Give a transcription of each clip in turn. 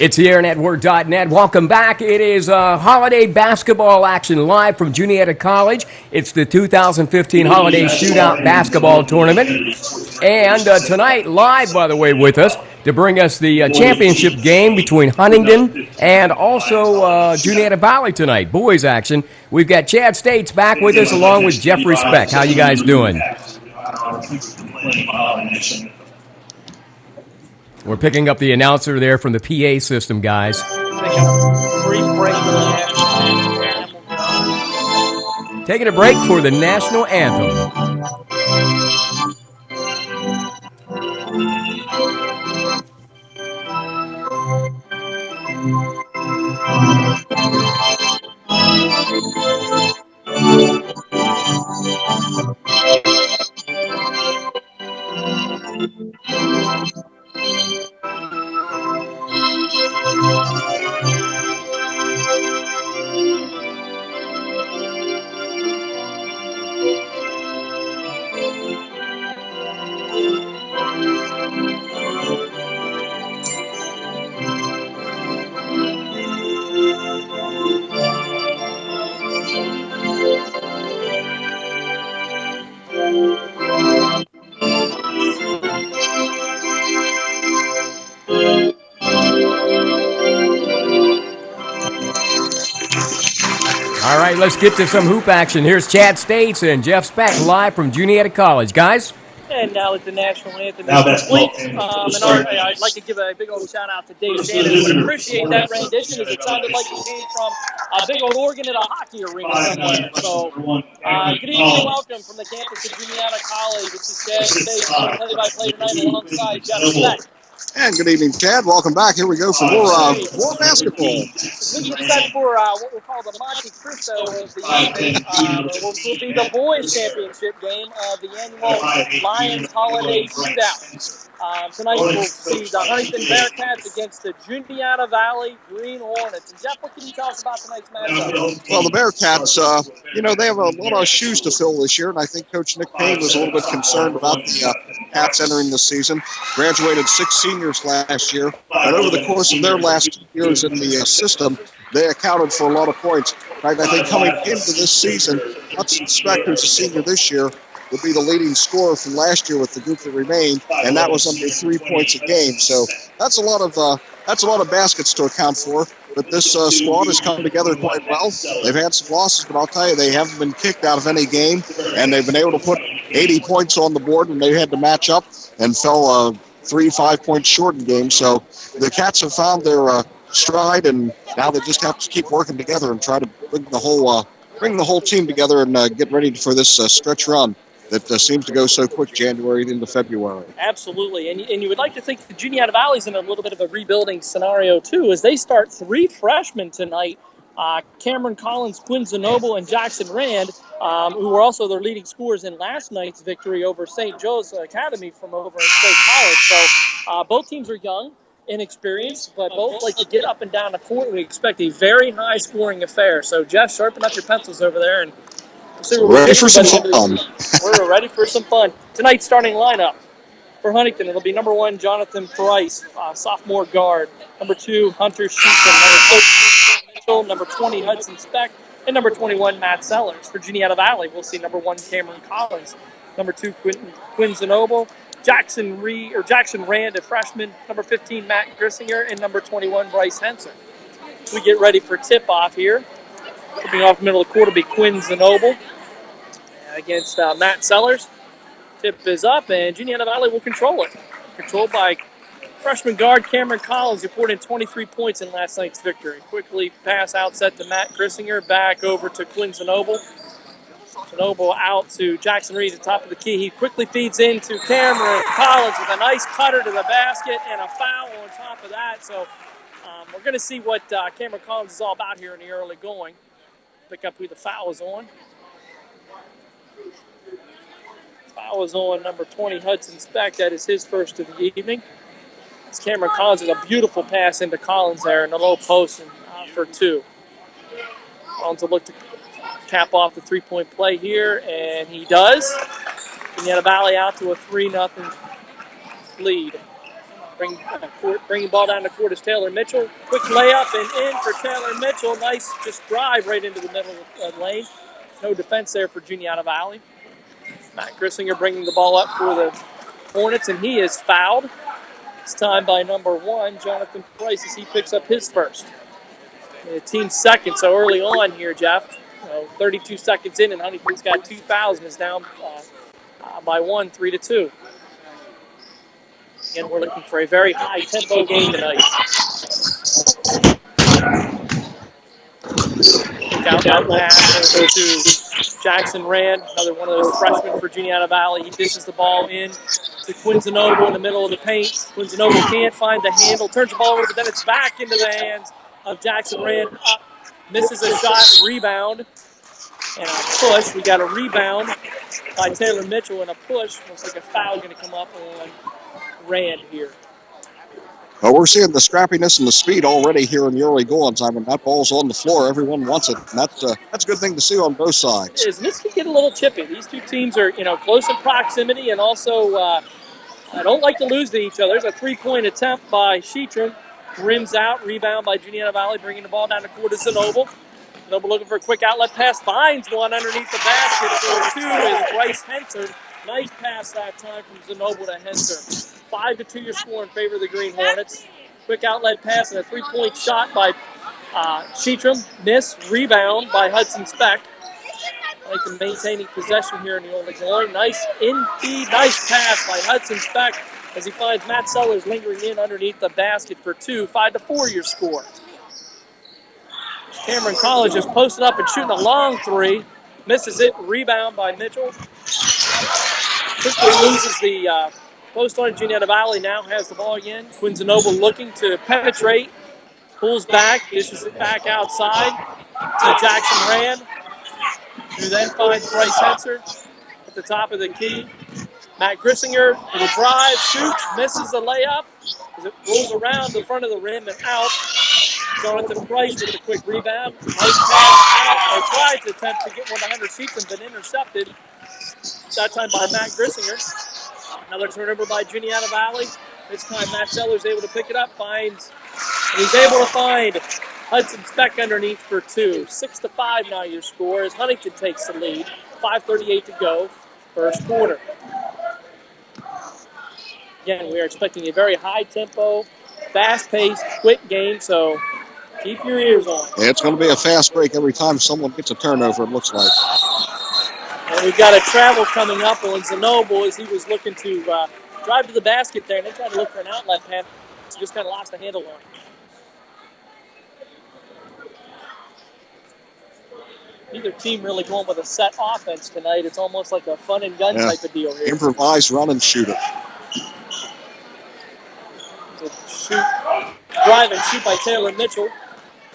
It's the airnetwork.net. Welcome back. It is holiday basketball action live from Juniata College. It's the 2015 Holiday Shootout basketball tournament. And tonight, live, by the way, with us to bring us the championship game between Huntingdon and also Juniata Valley tonight, boys action. We've got Chad States back with us along with Jeff Speck. How you guys doing? We're picking up the announcer there from the PA system, guys. Taking a break for the national anthem. All right, let's get to some hoop action. Here's Chad States and Jeff Speck live from Juniata College. Guys? And now it's the national anthem is complete. I'd like to give a big old shout out to Dave Shannon. I would appreciate that rendition, as it sounded like it came from a big old organ at a hockey arena somewhere. So, good evening, welcome from the campus of Juniata College. This is Chad States, play-by-play tonight alongside Jeff Speck. And good evening, Chad. Welcome back. Here we go for more basketball. We get set for what we'll call the Monte Cristo of the evening. Will be the boys' championship game of the annual Lions Holiday Shootout. Tonight we'll see the Huntingdon Bearcats against the Juniata Valley Green Hornets. And Jeff, what can you tell us about tonight's matchup? Well, the Bearcats, they have a lot of shoes to fill this year, and I think Coach Nick Payne was a little bit concerned about the Cats entering the season. Graduated 6 seniors last year, and over the course of their last 2 years in the system, they accounted for a lot of points. In fact, I think coming into this season, Hudson Speck, who's a senior this year, would be the leading scorer from last year with the group that remained, and that was under 3 points a game. So that's a lot of baskets to account for. But this squad has come together quite well. They've had some losses, but I'll tell you, they haven't been kicked out of any game, and they've been able to put 80 points on the board when they had to match up and fell 3-5 points short in games. So the Cats have found their stride, and now they just have to keep working together and try to bring the whole team together and get ready for this stretch run that seems to go so quick, January into February. Absolutely, and you would like to think the Juniata Valley's in a little bit of a rebuilding scenario, too, as they start 3 freshmen tonight, Cameron Collins, Quinn Zanoble, and Jackson Rand, who were also their leading scorers in last night's victory over St. Joe's Academy from over in State College. So both teams are young, inexperienced, but both like to get up and down the court. We expect a very high-scoring affair. So, Jeff, sharpen up your pencils over there and ready for some fun. We're ready for some fun. Tonight's starting lineup for Huntingdon, it'll be number 1, Jonathan Price, sophomore guard. Number 2, Hunter Sheehan. Number 13, Mitchell. Number 20, Hudson Speck. And number 21, Matt Sellers. For Juniata Valley, we'll see number 1, Cameron Collins. Number 2, Quinn Zanoble. Jackson Rand, a freshman. Number 15, Matt Grissinger. And number 21, Bryce Henson. We get ready for tip-off here. Tipping off the middle of the court will be Quinn Zanoble against Matt Sellers. Tip is up, and Juniata Valley will control it. Controlled by freshman guard Cameron Collins, who poured in 23 points in last night's victory. Quickly pass outset to Matt Grissinger, back over to Quinn Zanoble. Zanoble out to Jackson Reed at the top of the key. He quickly feeds into Cameron Collins with a nice cutter to the basket and a foul on top of that. So we're going to see what Cameron Collins is all about here in the early going. Pick up who the foul is on. Foul is on number 20, Hudson Speck. That is his first of the evening. It's Cameron Collins with a beautiful pass into Collins there in the low post and for 2. Collins will look to cap off the 3-point play here, and he does. Juniata Valley out to a 3-0 lead. Bringing ball down the court is Taylor Mitchell. Quick layup and in for Taylor Mitchell. Nice just drive right into the middle of the lane. No defense there for Juniata Valley. Matt Grissinger bringing the ball up for the Hornets, and he is fouled. It's time by number 1, Jonathan Price, as he picks up his first. The team's second, so early on here, Jeff. 32 seconds in, and Huntington's got 2 fouls and is down by 1, 3-2. Again, we're looking for a very high-tempo game tonight. Out pass to Jackson Rand, another one of those freshmen for Juniata Valley. He dishes the ball in to Quinzanoble in the middle of the paint. Quinzanoble can't find the handle, turns the ball over, but then it's back into the hands of Jackson Rand. Up, misses a shot, rebound, and a push. We got a rebound by Taylor Mitchell and a push. Looks like a foul going to come up on Rand here. Well, we're seeing the scrappiness and the speed already here in the early goings. I mean, that ball's on the floor. Everyone wants it. And that's a good thing to see on both sides. It is. This can get a little chippy. These two teams are, close in proximity, and also I don't like to lose to each other. There's a 3-point attempt by Sheetram. Rims out. Rebound by Juniata Valley, bringing the ball down the court to Zanoble. Zanoble looking for a quick outlet pass. Finds one underneath the basket for 2 is Bryce Henser. Nice pass that time from Zanoble to Henser. 5-2 your score in favor of the Green Hornets. Quick outlet pass and a 3-point shot by Sheetram. Miss. Rebound by Hudson Speck. I like the maintaining possession here in the Old McGloin. Nice in-feed, nice pass by Hudson Speck as he finds Matt Sellers lingering in underneath the basket for 2. 5-4 your score. Cameron College is posted up and shooting a long 3. Misses it. Rebound by Mitchell. Quickly loses the post on. Juniata Valley now has the ball again. Quinzanoble looking to penetrate. Pulls back. Dishes it back outside to Jackson Rand, who then finds Bryce Henser at the top of the key. Matt Grissinger with a drive, shoots, misses the layup as it rolls around the front of the rim and out. Jonathan Price with a quick rebound. Nice pass out, or tried to attempt to get one to Hunter Sheetram, but intercepted. That time by Matt Grissinger. Another turnover by Juniata Valley. This time Matt Sellers able to pick it up, he's able to find Hudson Speck underneath for 2. 6-5 now your score as Huntington takes the lead. 5:38 to go, first quarter. Again, we are expecting a very high-tempo, fast-paced, quick game, so keep your ears on. Yeah, it's going to be a fast break every time someone gets a turnover, it looks like. And we've got a travel coming up on Zanoble as he was looking to drive to the basket there, and they tried to look for an outlet pass. He just kind of lost the handle on it. Neither team really going with a set offense tonight. It's almost like a fun and gun type of deal here. Improvise, run, and shoot it. Drive and shoot by Taylor Mitchell.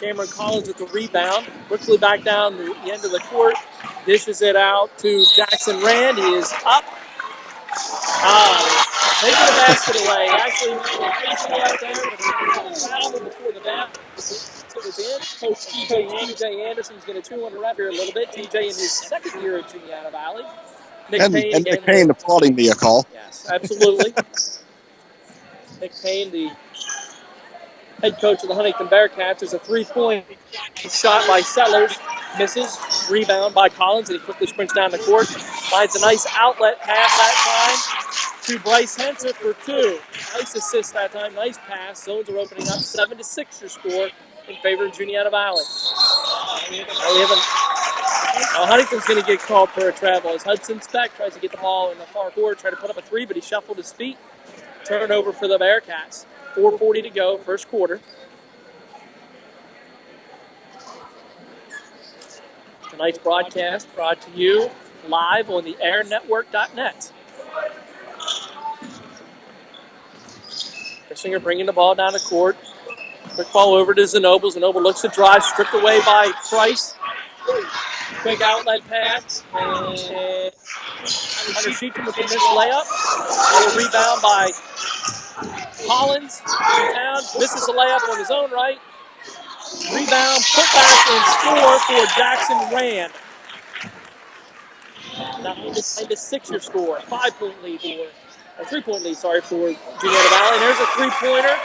Cameron Collins with the rebound. Quickly back down the end of the court. Dishes it out to Jackson Rand. He is up. Taking the basket away. Actually, right there, but foul before the basket was in. Coach TJ Anderson's going to chew on the rep here a little bit. TJ in his second year at Juniata Valley. Nick Payne applauding the call. Yes, absolutely. Nick Payne, the head coach of the Huntingdon Bearcats, is a 3-point shot by Sellers. Misses. Rebound by Collins, and he quickly sprints down the court. Finds a nice outlet pass that time to Bryce Henser for 2. Nice assist that time. Nice pass. Zones are opening up. 7-6 your score in favor of Juniata Valley. Huntington's going to get called for a travel as Hudson Speck tries to get the ball in the far court, try to put up a 3, but he shuffled his feet. Turnover for the Bearcats. 4:40 to go, first quarter. Tonight's broadcast brought to you live on the airnetwork.net. Grissinger bringing the ball down the court. Quick ball over to Zanoble. Zanoble looks to drive, stripped away by Price. Quick outlet pass. And Hunter Sheetram with a missed layup. A rebound by Collins. Down, misses the layup on his own right. Rebound, put back, and score for Jackson Rand. 9-6 your score. 5-point lead for A 3-point lead, sorry, for Juniata Valley. And there's a 3-pointer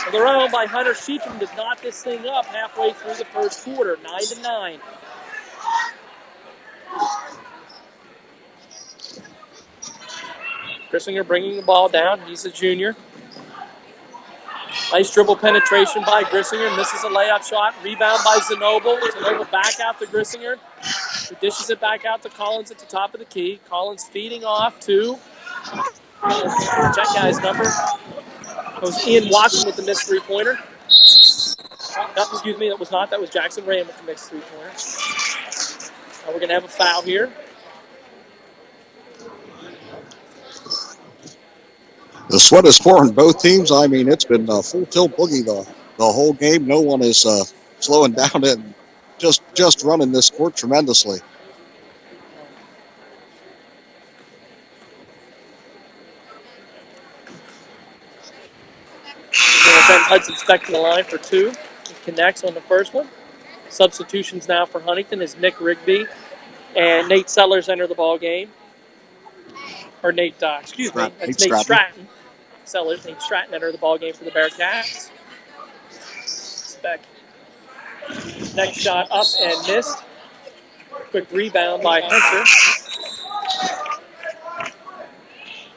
of their own by Hunter Sheetham to knot this thing up halfway through the first quarter, 9-9. Grissinger bringing the ball down. He's a junior. Nice dribble penetration by Grissinger. Misses a layup shot. Rebound by Zenoble. Zenoble back out to Grissinger. He dishes it back out to Collins at the top of the key. Collins feeding off to, check guy's number. That was Ian Watson with the missed 3-pointer. Excuse me, that was not. That was Jackson Rand with the missed 3-pointer. Now we're going to have a foul here. The sweat is pouring both teams. I mean, it's been full tilt boogie the whole game. No one is slowing down and just running this court tremendously. Hudson Speck to the line for 2. He connects on the first one. Substitutions now for Huntington is Nick Rigby and Nate Sellers enter the ball game. Or Nate, that's Nate Stratton. Sellers, Nate Stratton enter the ball game for the Bearcats. Speck. Next shot up and missed. Quick rebound by Hunter.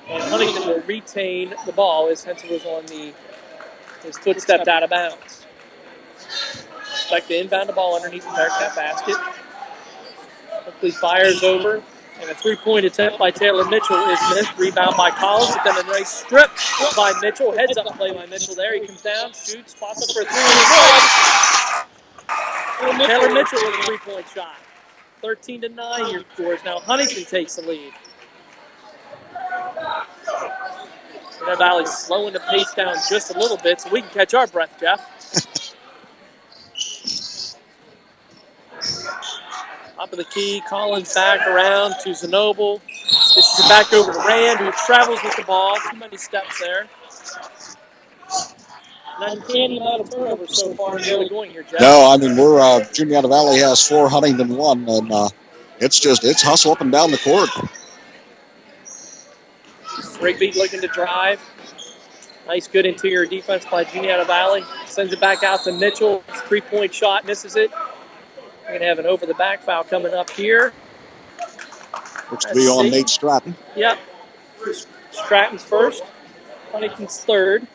And Huntington will retain the ball as Hunter was on his foot stepped out of bounds. Speck to inbound the ball underneath the Bearcat basket. Quickly fires over. And a 3-point attempt by Taylor Mitchell is missed. Rebound by Collins. It's then a nice strip by Mitchell. Heads up play by Mitchell there. He comes down, shoots, spots up for a 3. Taylor Mitchell with a 3-point shot. 13-9 your scores. Now Huntington takes the lead. Juniata Valley slowing the pace down just a little bit so we can catch our breath, Jeff. Top of the key, Collins back around to Zenoble. Dishes it back over to Rand, who travels with the ball. Too many steps there. Not any amount of turnovers so far in the early going here, Jeff. No, I mean, we're Juniata Valley has 4, Huntington 1, and it's hustle up and down the court. Rigby looking to drive. Nice, good interior defense by Juniata Valley. Sends it back out to Mitchell. 3-point shot, misses it. We're going to have an over-the-back foul coming up here. Looks to be on Nate Stratton. Yep. Stratton's first. Huntington's third.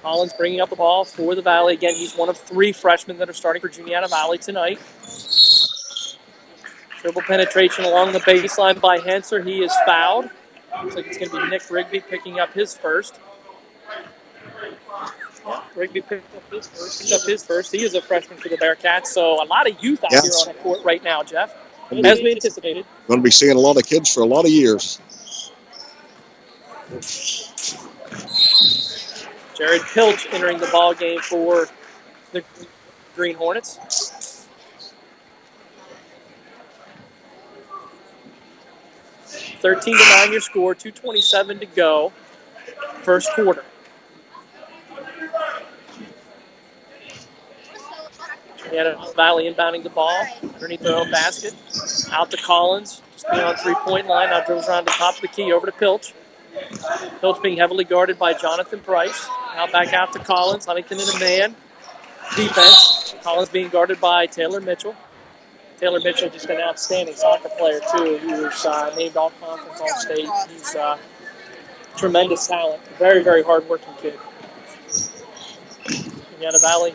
Collins bringing up the ball for the Valley. Again, he's one of 3 freshmen that are starting for Juniata Valley tonight. Dribble penetration along the baseline by Henser. He is fouled. Looks like it's going to be Nick Rigby picking up his first. Yeah, Rigby picked up his first. He is a freshman for the Bearcats, so a lot of youth out here on the court right now, Jeff, as we anticipated. Going to be seeing a lot of kids for a lot of years. Jared Pilch entering the ball game for the Green Hornets. (13-9) your score, 2:27 to go, first quarter. Juniata Valley inbounding the ball underneath their own basket. Out to Collins, just beyond 3-point line. Now dribbles around the top of the key over to Pilch. Pilch being heavily guarded by Jonathan Price. Now back out to Collins. Huntington in a man. Defense. Collins being guarded by Taylor Mitchell. Taylor Mitchell, just an outstanding soccer player, too. He was named all-conference, all-state. He's tremendous talent. Very, very hard-working kid. Juniata Valley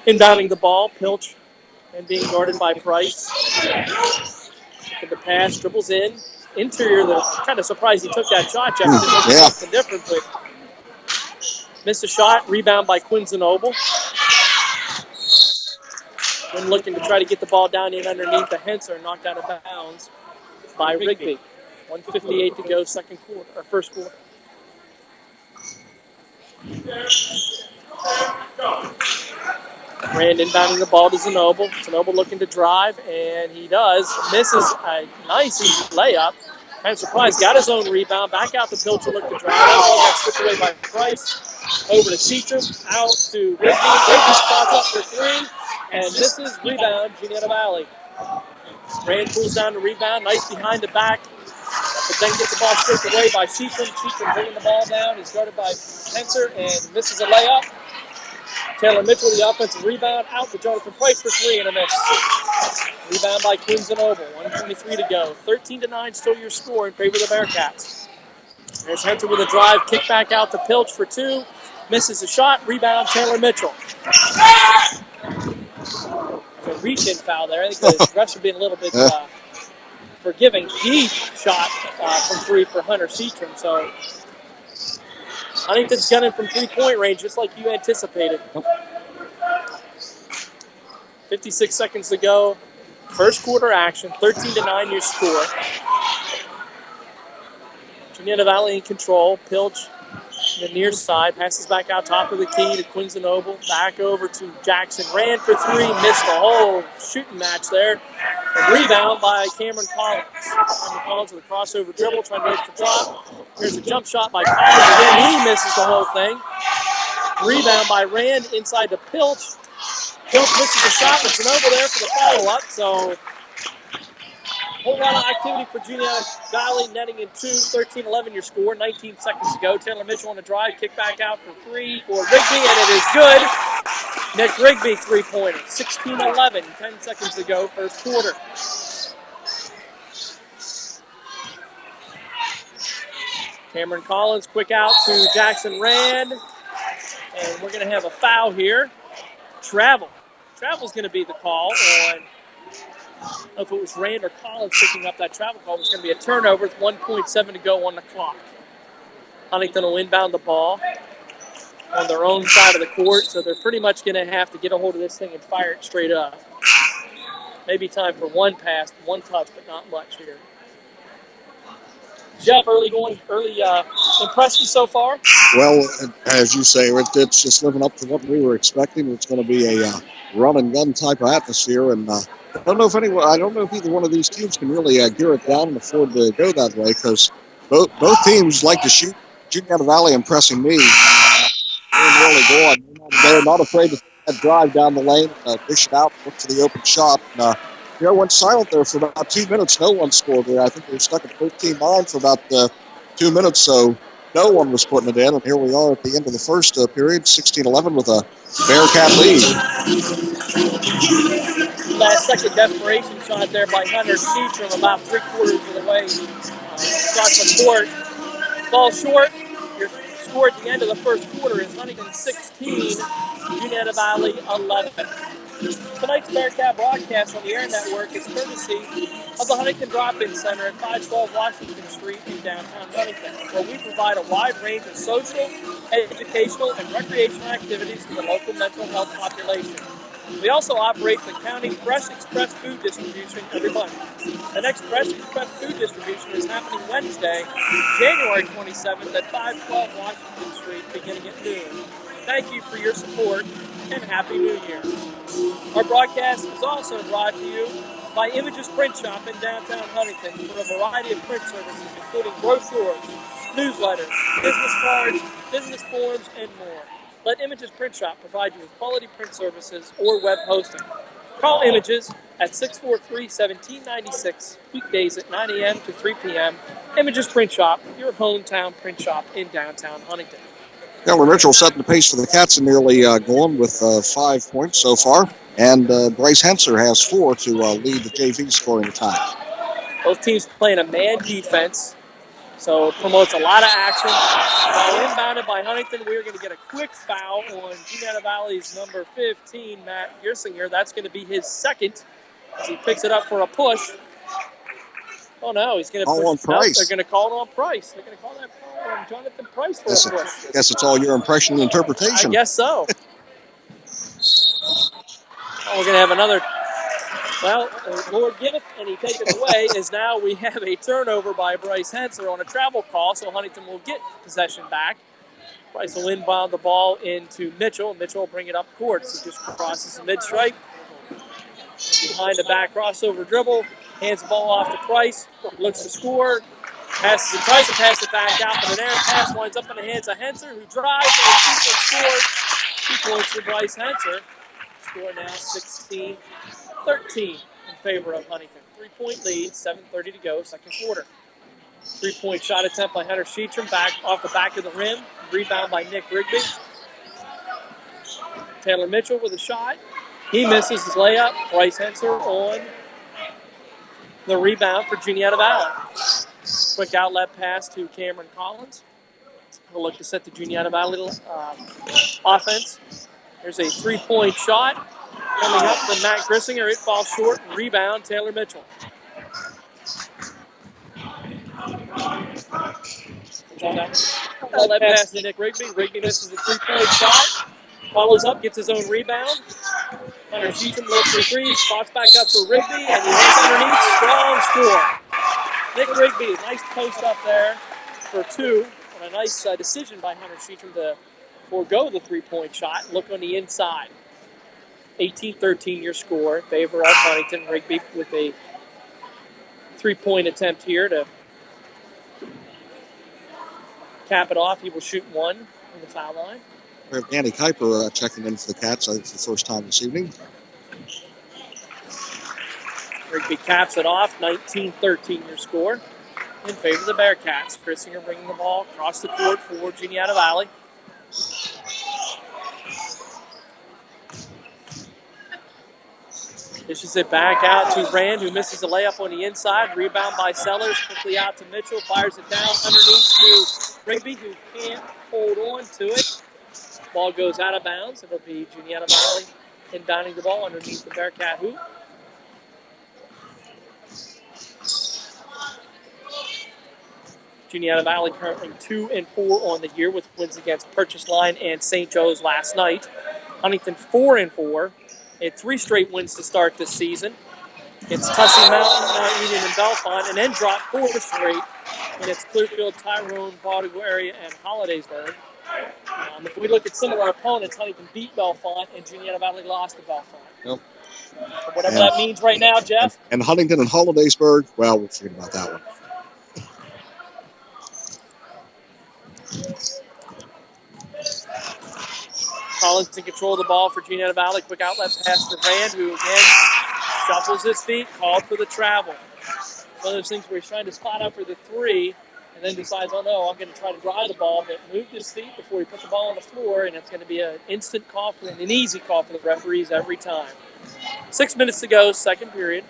inbounding the ball. Pilch and being guarded by Price. Looking the pass, dribbles in. Interior, kind of surprised he took that shot, Jeff. Something different, but missed a shot. Rebound by Quinn Zenoble. When looking to try to get the ball down in underneath the Henser and knocked out of bounds by Rigby. 1:58 to go, first quarter. Rand inbounding the ball to Zenoble. Zenoble looking to drive, and he does. Misses a nice easy layup. Henser Price got his own rebound. Back out to Pilcher, looked to drive. That ball got stripped away by Price. Over to Seatram, out to Rigby. Rigby spots up for three, and misses. Rebound, Juniata Valley. Rand pulls down the rebound, nice behind the back, but then gets the ball stripped away by Seatram. Seatram bringing the ball down. He's guarded by Henser and misses a layup. Taylor Mitchell, the offensive rebound, out to Jonathan Price for three and a miss. Rebound by Queens and Oval. 1:23 to go. 13-9 still your score in favor of the Bearcats. There's Henser with a drive, kick back out to Pilch for two. Misses a shot. Rebound, Taylor Mitchell. A reach-in foul there. I think the refs are being a little bit forgiving. He shot from three for Hunter Seatram. So Huntington's gunning from three-point range, just like you anticipated. 56 seconds to go. First quarter action. 13-9 your score. Juniata Valley in control. Pilch the near side, passes back out top of the key to Queens and Noble. Back over to Jackson. Ran for three, missed the whole shooting match there. A rebound by Cameron Collins. Cameron Collins with a crossover dribble, trying to hit the top. Here's a jump shot by Collins. Again, he misses the whole thing. Rebound by Rand inside to Pilch. Pilch misses the shot, but it's over there for the follow-up. So whole lot of activity for Juniata Valley, netting in two. 13-11 your score. 19 seconds to go. Taylor Mitchell on the drive. Kick back out for three for Rigby, and it is good. Nick Rigby, three-pointer. 16-11. 10 seconds to go. First quarter. Cameron Collins, quick out to Jackson Rand. And we're going to have a foul here. Travel. Travel's going to be the call on... I don't know if it was Rand or Collins picking up that travel call. It was going to be a turnover with 1.7 to go on the clock. Huntington will inbound the ball on their own side of the court, so they're pretty much going to have to get a hold of this thing and fire it straight up. Maybe time for one pass, one touch, but not much here. Jeff, early impressions so far? Well, as you say, it's just living up to what we were expecting. It's going to be a run and gun type of atmosphere, and I don't know if either one of these teams can really gear it down and afford to go that way, because both teams like to shoot. Juniata Valley impressing me. Really good. They're not afraid to take that drive down the lane, dish it out, look for the open shot. And, went silent there for about 2 minutes. No one scored there. I think they were stuck at 13-9 for about 2 minutes, so no one was putting it in. And here we are at the end of the first period, 16-11 with a Bearcat lead. Last second desperation shot there by Hunter Seatram about three-quarters of the way across the court. Ball short. Your score at the end of the first quarter is Huntington 16, Juniata Valley 11. Tonight's Bearcat broadcast on the Air Network is courtesy of the Huntington Drop-In Center at 512 Washington Street in downtown Huntington, where we provide a wide range of social, educational, and recreational activities to the local mental health population. We also operate the county Fresh Express food distribution every month. The next Fresh Express food distribution is happening Wednesday, January 27th at 512 Washington Street, beginning at noon. Thank you for your support, and Happy New Year. Our broadcast is also brought to you by Images Print Shop in downtown Huntington for a variety of print services, including brochures, newsletters, business cards, business forms, and more. Let Images Print Shop provide you with quality print services or web hosting. Call Images at 643-1796, weekdays at 9 a.m. to 3 p.m. Images Print Shop, your hometown print shop in downtown Huntington. Taylor Mitchell setting the pace for the Cats and nearly going with 5 points so far. And Bryce Henser has 4 to lead the JV scoring attack. Both teams playing a man defense, so it promotes a lot of action. Ball inbounded by Huntington. We're going to get a quick foul on Juniata Valley's number 15, Matt Gersinger. That's going to be his second as he picks it up for a push. Oh, no, he's going to push. On Price. They're going to call it on Price. They're going to call that foul on Jonathan Price for a push. I guess it's all your impression and interpretation. I guess so. We're going to have another. Well, Lord giveth and he taketh away is now we have a turnover by Bryce Henser on a travel call, so Huntington will get possession back. Bryce will inbound the ball into Mitchell. Mitchell will bring it up court, so just crosses the mid-stripe. Behind the back crossover dribble, hands the ball off to Price, looks to score, Tries to pass it back out, but an errant pass winds up in the hands of Henser, who drives and shoots and scores. 2 points for Bryce Henser. Score now 16-13 in favor of Huntington. 3-point lead, 7:30 to go, second quarter. 3-point shot attempt by Hunter Sheetram, back off the back of the rim. Rebound by Nick Rigby. Taylor Mitchell with a shot. He misses his layup. Bryce Henser on the rebound for Juniata Valley. Quick outlet pass to Cameron Collins. We'll look to set the Juniata Valley offense. There's a 3-point shot coming up from Matt Grissinger. It falls short. Rebound, Taylor Mitchell. Outlet pass to Nick Rigby. Rigby misses a 3-point shot. Follows up, gets his own rebound. Hunter Sheetram looks for three. Spots back up for Rigby, and he hits underneath. Strong score. Nick Rigby, nice post up there for 2. And a nice decision by Hunter Sheetram to forego the 3-point shot. Look on the inside. 18-13 your score in favor of Huntington. Rigby with a 3-point attempt here to cap it off. He will shoot 1 on the foul line. We have Danny Kuiper checking in for the Cats. I think it's the first time this evening. Rigby caps it off. 19-13 your score in favor of the Bearcats. Grissinger bringing the ball across the court for Juniata Valley. Dishes it back out to Rand, who misses a layup on the inside. Rebound by Sellers. Quickly out to Mitchell. Fires it down underneath to Rigby, who can't hold on to it. Ball goes out of bounds. It'll be Juniata Valley inbounding the ball underneath the Bearcat hoop. Juniata Valley currently 2-4 on the year with wins against Purchase Line and St. Joe's last night. Huntington 4-4. They had 3 straight wins to start this season. It's Tussey Mountain, Mount Union, and Bellefonte, and then dropped 4 straight against Clearfield, Tyrone, Bonneville area, and Hollidaysburg. If we look at similar opponents, Huntington beat Bellefonte, and Juniata Valley lost to Bellefonte. Yep. So whatever that means right now, Jeff. And Huntington and Hollidaysburg, well, we'll forget about that one. Collins in control of the ball for Juniata Valley. Quick outlet pass to Rand, who again shuffles his feet, called for the travel. One of those things where he's trying to spot up for the 3, and then decides, oh no, I'm going to try to drive the ball, but moved his feet before he put the ball on the floor, and it's going to be an instant call for an easy call for the referees every time. 6 minutes to go, second period.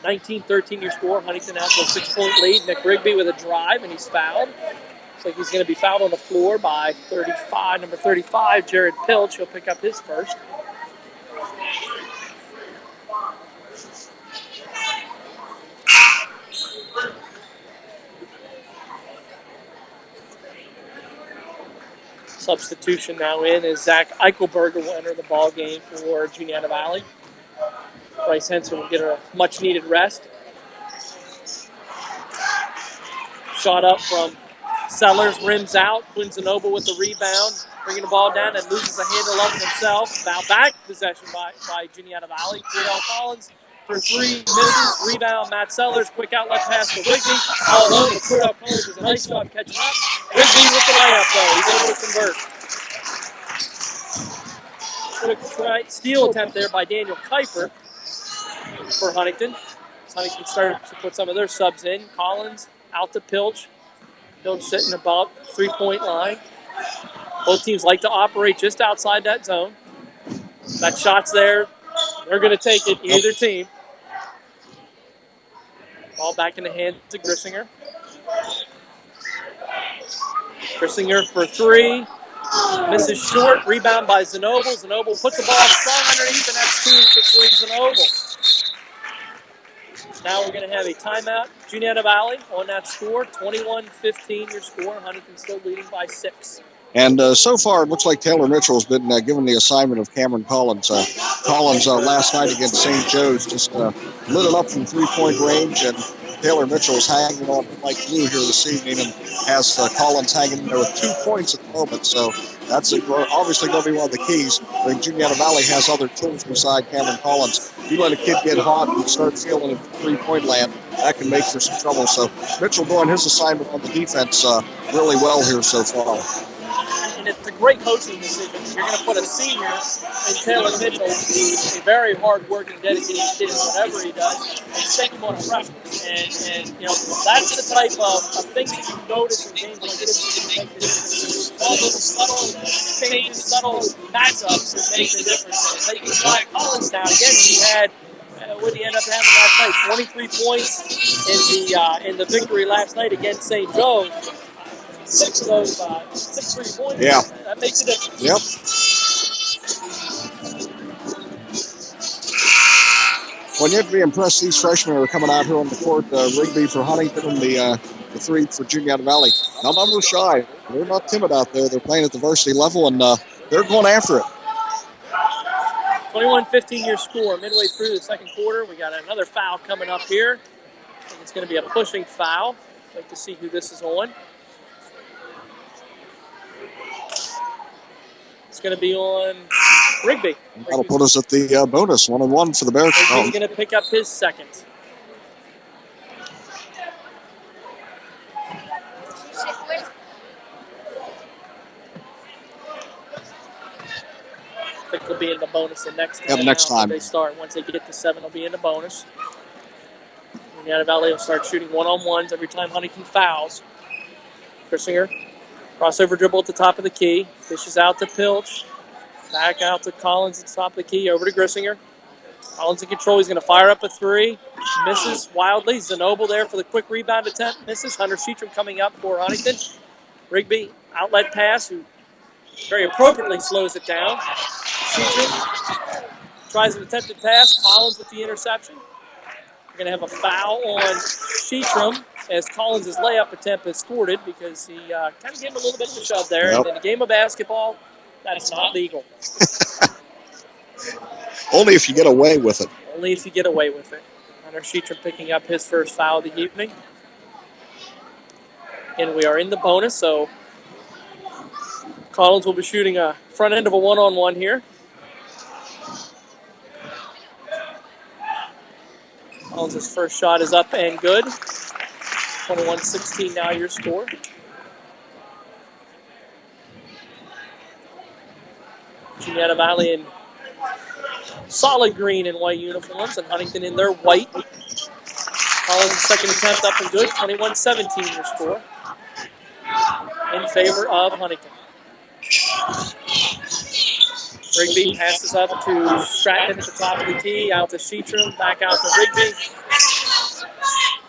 19-13 your score. Huntington out to a 6-point lead. Nick Rigby with a drive, and he's fouled. Looks like he's going to be fouled on the floor by number 35, Jared Pilch. He'll pick up his first. Substitution now in is Zach Eichelberger will enter the ball game for Juniata Valley. Bryce Henson will get a much-needed rest. Shot up from Sellers, rims out. Quinn Zanoba with the rebound, bringing the ball down and loses the handle of it himself. Now back possession by Juniata Valley. Cordell Collins for 3 misses. Rebound, Matt Sellers. Quick outlet pass to Rigby. All over. Cordell Collins does a nice job catching up. Rigby with the layup, though. He's able to convert. Steal attempt there by Daniel Kuiper for Huntington. Huntington started to put some of their subs in. Collins out to Pilch. Pilch sitting about 3-point line. Both teams like to operate just outside that zone. That shot's there. They're going to take it, either team. Ball back in the hands of Grissinger. Grissinger for 3. Misses short. Rebound by Zanoble. Zanoble puts the ball strong underneath, and that's 2 for Quinn Zanoble. Now we're going to have a timeout. Juniata Valley on that score. 21-15 your score. Huntington still leading by 6. And so far, it looks like Taylor Mitchell has been given the assignment of Cameron Collins. Collins last night against St. Joe's just lit it up from 3-point range, and Taylor Mitchell is hanging on like glue here this evening and has Collins hanging in there with 2 points at the moment. So that's obviously going to be one of the keys. I think Juniata Valley has other tools beside Cameron Collins. You let a kid get hot and start feeling in 3-point land, that can make for some trouble. So Mitchell doing his assignment on the defense really well here so far. And it's a great coaching decision. You're going to put a senior in Taylor Mitchell, who's a very hard-working, dedicated kid in whatever he does, and stick him on a freshman. And you know, that's the type of things that you notice in games like this that make the difference. All those subtle changes, subtle matchups that make the difference. And they can drive Collins down. Again, he had, what did he end up having last night? 23 points in the victory last night against St. Joe. 6 of those 6 3-pointers. Yeah. That makes a difference. Yep. Well, you have to be impressed. These freshmen are coming out here on the court. Rigby for Huntington and the 3 for Juniata Valley. Now, number shy. They're not timid out there. They're playing at the varsity level, and they're going after it. 21-15 your score. Midway through the second quarter, we got another foul coming up here. I think it's going to be a pushing foul. I'd like to see who this is on. It's going to be on Rigby. That'll put us at the bonus, 1-1 for the Bearcats. Rigby's going to pick up his second. I think they'll be in the bonus the next time. Yep, next time. They start. Once they get to 7, they'll be in the bonus. Juniata Valley will start shooting one-on-ones every time Huntington fouls. Grissinger, crossover dribble at the top of the key. Dishes out to Pilch. Back out to Collins at the top of the key. Over to Grissinger. Collins in control. He's going to fire up a 3. Misses wildly. Zanoble there for the quick rebound attempt. Misses. Hunter Sheetram coming up for Huntington. Rigby, outlet pass, who very appropriately slows it down. Sheetram tries an attempted pass. Collins with the interception. We're going to have a foul on Sheetram as Collins' layup attempt is thwarted because he kind of gave him a little bit of a shove there. Yep. And in a game of basketball, that's not legal. Only if you get away with it. Only if you get away with it. Hunter Sheetram picking up his first foul of the evening. And we are in the bonus, so Collins will be shooting a front end of a one-on-one here. Collins' first shot is up and good. 21-16 now your score. Juniata Valley in solid green and white uniforms, and Huntington in their white. Collins' second attempt up and good. 21-17 your score. In favor of Huntington. Rigby passes up to Stratton at the top of the key, out to Sheetram, back out to Rigby.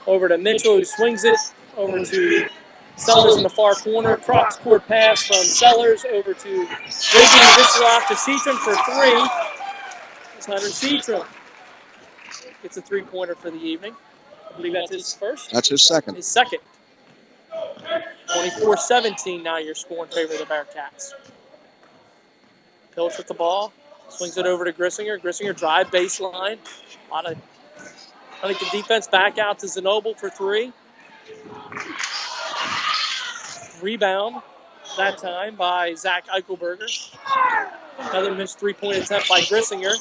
Over to Mitchell, who swings it over to Sellers in the far corner. Cross-court pass from Sellers over to Rigby, who gets it off to Sheetram for 3. It's Hunter Sheetram. Gets a 3-pointer for the evening. I believe that's his first. That's his second. His second. 24-17 now your score in favor of the Bearcats. Pilch with the ball. Swings it over to Grissinger. Grissinger drive baseline. A lot of Huntington defense back out to Zanoble for 3. Rebound that time by Zach Eichelberger. Another missed 3-point attempt by Grissinger.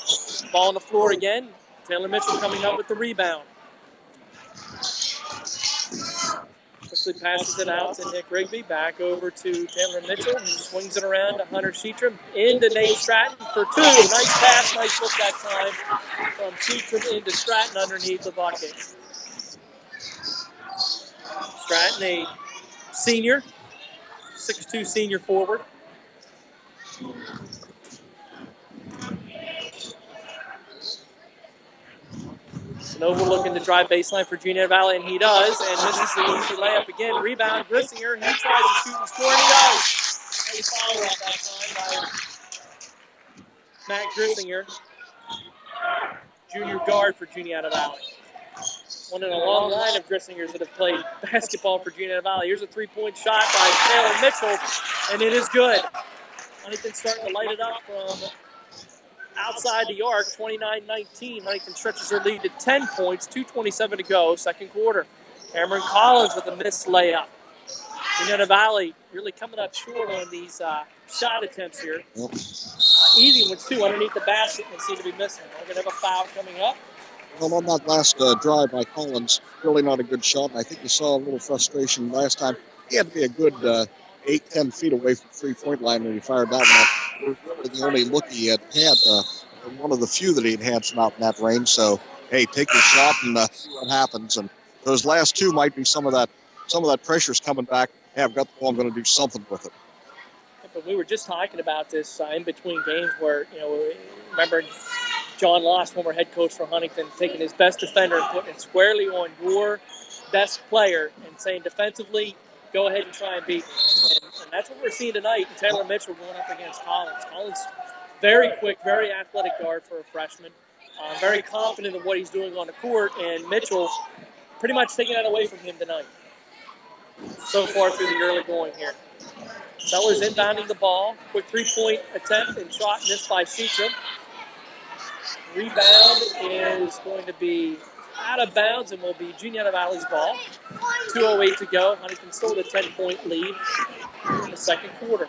Ball on the floor again. Taylor Mitchell coming up with the rebound. Quickly passes it out to Nick Rigby. Back over to Taylor Mitchell, who swings it around to Hunter Sheetram. Into Nate Stratton for 2. Nice pass, nice look that time from Sheetram into Stratton underneath the bucket. Stratton, a senior, 6'2" senior forward. Nova looking to drive baseline for Juniata Valley, and he does, and misses the easy layup again. Rebound, Grissinger. He tries to shoot and score, and he does. Nice follow up that time by Matt Grissinger, junior guard for Juniata Valley. One in a long line of Grissingers that have played basketball for Juniata Valley. Here's a 3-point shot by Taylor Mitchell, and it is good. Huntington starting to light it up from outside the arc, 29-19. Huntington stretches their lead to 10 points, 2:27 to go, second quarter. Cameron Collins with a missed layup. Juniata Valley really coming up short on these shot attempts here. Easy ones, too, underneath the basket and seem to be missing. We're going to have a foul coming up. Well, on that last drive by Collins, really not a good shot. And I think you saw a little frustration last time. He had to be a good 8-10 feet away from the 3-point line when he fired that one up. It was really the only look he had and one of the few that he'd had from out in that range. So, hey, take your shot and see what happens. And those last two might be some of that pressure's coming back. Hey, I've got the ball. I'm going to do something with it. But we were just talking about this in between games where, remember John Loss, former head coach for Huntington, taking his best defender and putting it squarely on your best player and saying defensively, go ahead and try and beat me. And that's what we're seeing tonight. And Taylor Mitchell going up against Collins. Collins, very quick, very athletic guard for a freshman. Very confident in what he's doing on the court. And Mitchell pretty much taking that away from him tonight. So far through the early going here. Sellers inbounding the ball. Quick three-point attempt and shot missed by Seachem. Rebound is going to be out of bounds and will be Juniata Valley's ball. 2:08 to go. Huntington still with a 10-point lead in the second quarter.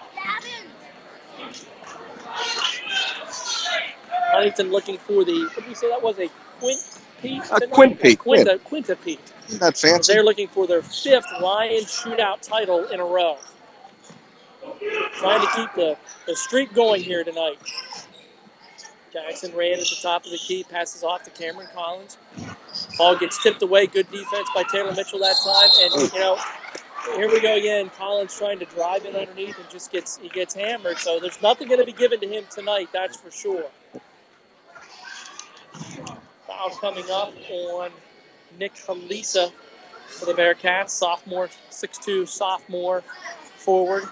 Huntington looking for the, what did we say that was, a Quinpeat. Quintapeat. Isn't that fancy? They're looking for their 5th Lions Shootout title in a row. Trying to keep the streak going here tonight. Jackson ran at the top of the key, passes off to Cameron Collins. Ball gets tipped away. Good defense by Taylor Mitchell that time. And, here we go again. Collins trying to drive in underneath and just gets hammered. So there's nothing going to be given to him tonight, that's for sure. Foul coming up on Nick Halisa for the Bearcats. Sophomore, 6'2", sophomore forward.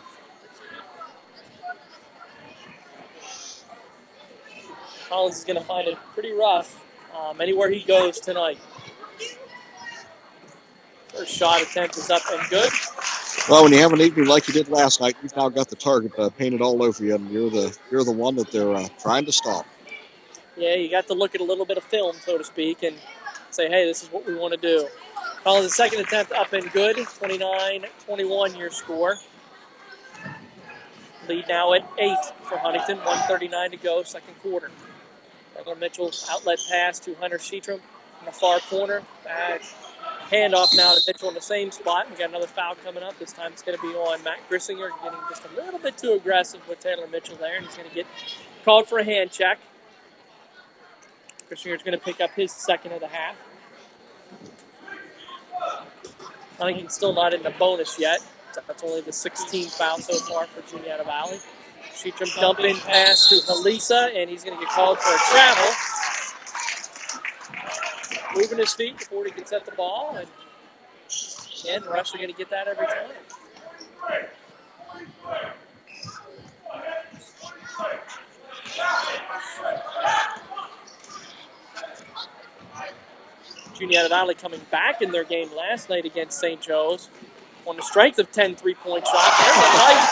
Collins is going to find it pretty rough anywhere he goes tonight. First shot attempt is up and good. Well, when you have an evening like you did last night, you've now got the target painted all over you, and you're the one that they're trying to stop. Yeah, you got to look at a little bit of film, so to speak, and say, hey, this is what we want to do. Collins' second attempt up and good. 29-21 your score. Lead now at 8 for Huntington. 1:39 to go, second quarter. Taylor Mitchell outlet pass to Hunter Sheetram in the far corner. Handoff now to Mitchell in the same spot. We got another foul coming up. This time it's going to be on Matt Grissinger, getting just a little bit too aggressive with Taylor Mitchell there, and he's going to get called for a hand check. Grissinger's going to pick up his second of the half. Huntington's still not in the bonus yet. That's only the 16th foul so far for Juniata Valley. Sheetram dump in pass to Halisa, and he's going to get called for a travel. Moving his feet before he can set the ball, and again, Rush are going to get that every time. Juniata Valley coming back in their game last night against St. Joe's on the strength of 10 three-point shots. There's a nice,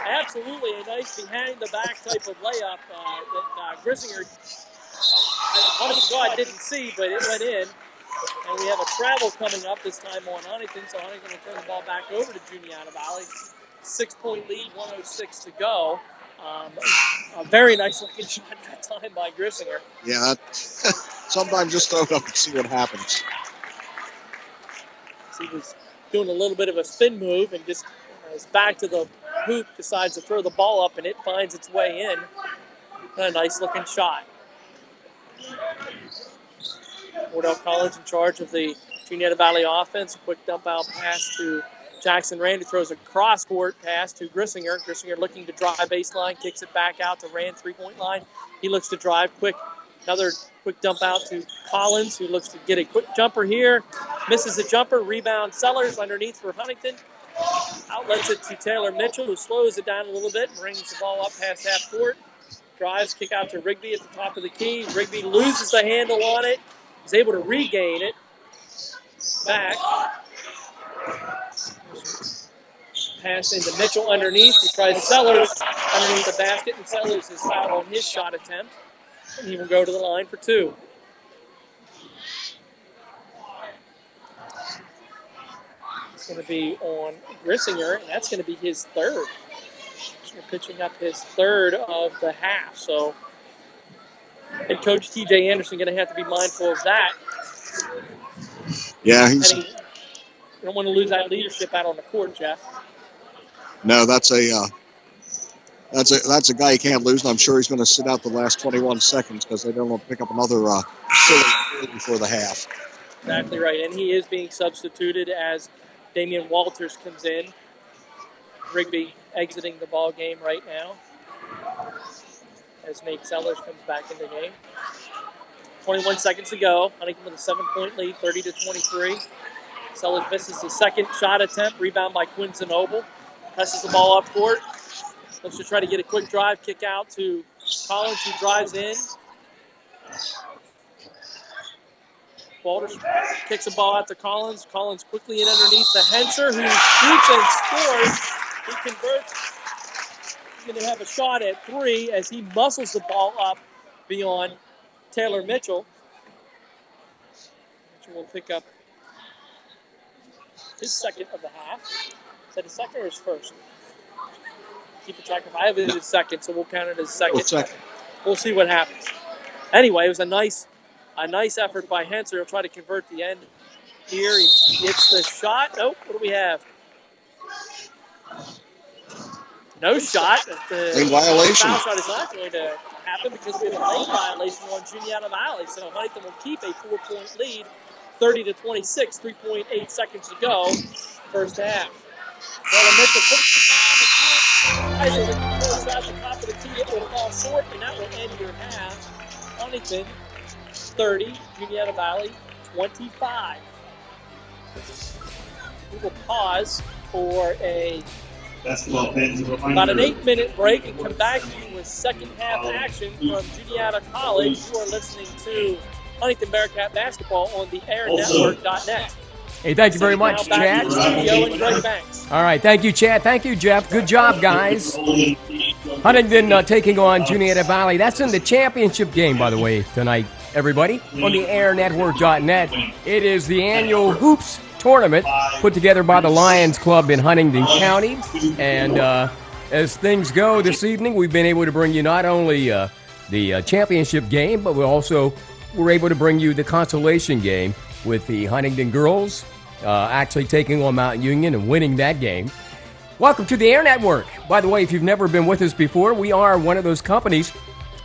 absolutely a nice behind-the-back type of layup that Grissinger, honest to God, didn't see, but it went in. And we have a travel coming up this time on Huntington, so Huntington will turn the ball back over to Juniata Valley. 6-point lead, 1:06 to go. A very nice looking shot that time by Grissinger. Yeah, sometimes just throw it up and see what happens. He was doing a little bit of a spin move and just his back to the hoop decides to throw the ball up and it finds its way in. And a nice looking shot. Wardell College in charge of the Juniata Valley offense. Quick dump out pass to Jackson Rand, who throws a cross-court pass to Grissinger. Grissinger looking to drive baseline, kicks it back out to Rand, three-point line. He looks to drive quick. Another quick dump out to Collins, who looks to get a quick jumper here. Misses the jumper. Rebound Sellers underneath for Huntington. Outlets it to Taylor Mitchell, who slows it down a little bit, brings the ball up past half court. Drives, kick out to Rigby at the top of the key. Rigby loses the handle on it. He's able to regain it. Back. Pass into Mitchell underneath. He tries Sellers underneath the basket, and Sellers is fouled on his shot attempt. And he will go to the line for two. It's going to be on Grissinger, and that's going to be his third. Grissinger pitching up his third of the half. So Head coach T.J. Anderson going to have to be mindful of that. Yeah, You don't want to lose that leadership out on the court, Jeff. No, that's a guy you can't lose, and I'm sure he's going to sit out the last 21 seconds because they don't want to pick up another silly before the half. Exactly right, and he is being substituted as Damian Walters comes in. Rigby exiting the ball game right now as Nate Sellers comes back in the game. 21 seconds to go. Huntington with a 7-point lead, 30-23. Sellers misses the second shot attempt. Rebound by Quinn Zanoble. Presses the ball up court. Looks to try to get a quick drive. Kick out to Collins, who drives in. Walters kicks the ball out to Collins. Collins quickly in underneath to Henser, who shoots and scores. He converts. He's going to have a shot at 3 as he muscles the ball up beyond Taylor Mitchell. Mitchell will pick up his second of the half. Is that his second or his first? Keep a track of. I have it as second, so we'll count it as second. We'll see what happens. Anyway, it was a nice effort by Henser. He'll try to convert the end here. He gets the shot. Nope. What do we have? No shot. Lane violation. Foul shot is not going to happen because we have a lane violation on Juniata Valley. So Huntington will keep a 4-point lead, 30-26, 3.8 seconds to go, first half. Taylor Mitchell puts the ball at the top of the tee. It will fall short, and that will end your half. Huntington 30, Juniata Valley 25. We will pause for about an 8-minute break and come back to you with second half action from Juniata College. You are listening to Huntingdon Bearcat Basketball on the airnetwork.net. Hey, thank you very much, Chad. All right, thank you, Chad. Thank you, Jeff. Good job, guys. Huntingdon taking on Juniata Valley. That's in the championship game, by the way, tonight, everybody, on the airnetwork.net. It is the annual Hoops tournament put together by the Lions Club in Huntingdon County. And as things go this evening, we've been able to bring you not only the championship game, but we're able to bring you the consolation game with the Huntingdon girls actually taking on Mount Union and winning that game. Welcome to the Air Network. By the way, if you've never been with us before, we are one of those companies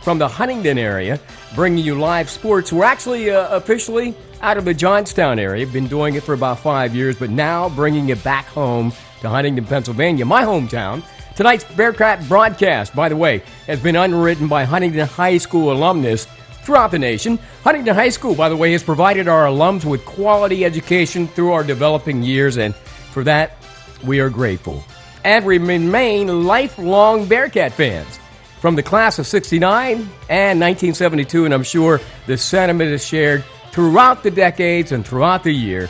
from the Huntingdon area bringing you live sports. We're actually officially out of the Johnstown area. Been doing it for about 5 years, but now bringing it back home to Huntingdon, Pennsylvania, my hometown. Tonight's Bearcat broadcast, by the way, has been underwritten by Huntingdon High School alumnus throughout the nation. Huntingdon High School, by the way, has provided our alums with quality education through our developing years, and for that, we are grateful. And we remain lifelong Bearcat fans. From the class of 69 and 1972, and I'm sure the sentiment is shared throughout the decades and throughout the year.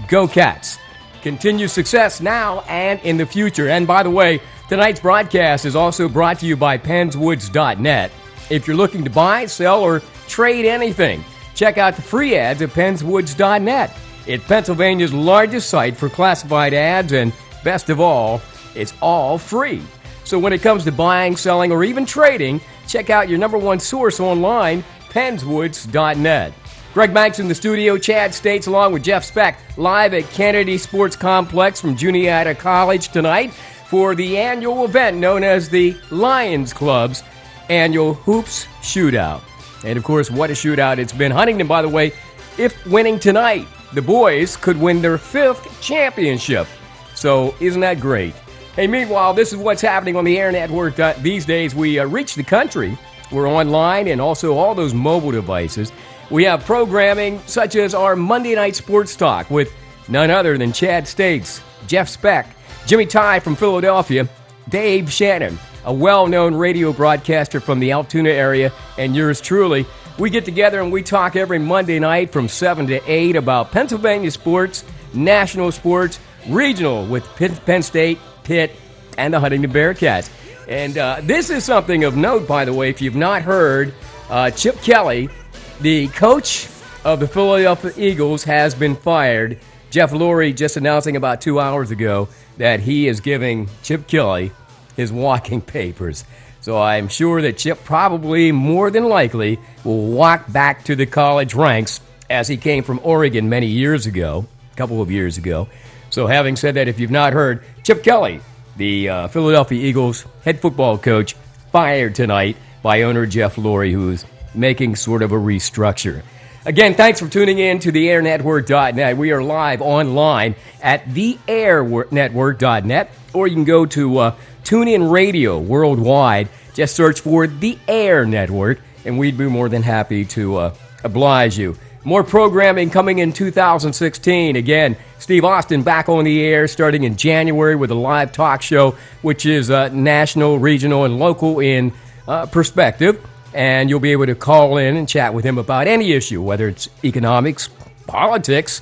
Go Cats. Continue success now and in the future. And by the way, tonight's broadcast is also brought to you by PennsWoods.net. If you're looking to buy, sell, or trade anything, check out the free ads at PennsWoods.net. It's Pennsylvania's largest site for classified ads, and best of all, it's all free. So when it comes to buying, selling, or even trading, check out your number one source online, PennsWoods.net. Greg Banks in the studio, Chad States along with Jeff Speck, live at Kennedy Sports Complex from Juniata College tonight for the annual event known as the Lions Club's annual Hoops Shootout. And, of course, what a shootout it's been. Huntingdon, by the way, if winning tonight, the boys could win their 5th championship. So isn't that great? Hey, meanwhile, this is what's happening on the Air Network. These days, we reach the country. We're online and also all those mobile devices. We have programming such as our Monday Night Sports Talk with none other than Chad States, Jeff Speck, Jimmy Ty from Philadelphia, Dave Shannon, a well-known radio broadcaster from the Altoona area, and yours truly. We get together and we talk every Monday night from 7 to 8 about Pennsylvania sports, national sports, regional with Penn State, Pitt, and the Huntingdon Bearcats. And this is something of note, by the way, if you've not heard, Chip Kelly, the coach of the Philadelphia Eagles, has been fired. Jeff Lurie just announcing about 2 hours ago that he is giving Chip Kelly his walking papers. So I'm sure that Chip probably, more than likely, will walk back to the college ranks as he came from Oregon many years ago, a couple of years ago. So having said that, if you've not heard, Chip Kelly, the Philadelphia Eagles head football coach, fired tonight by owner Jeff Lurie, who's making sort of a restructure. Again, thanks for tuning in to theairnetwork.net. We are live online at theairnetwork.net, or you can go to TuneIn Radio worldwide. Just search for The Air Network, and we'd be more than happy to oblige you. More programming coming in 2016. Again, Steve Austin back on the air starting in January with a live talk show, which is national, regional, and local in perspective. And you'll be able to call in and chat with him about any issue, whether it's economics, politics,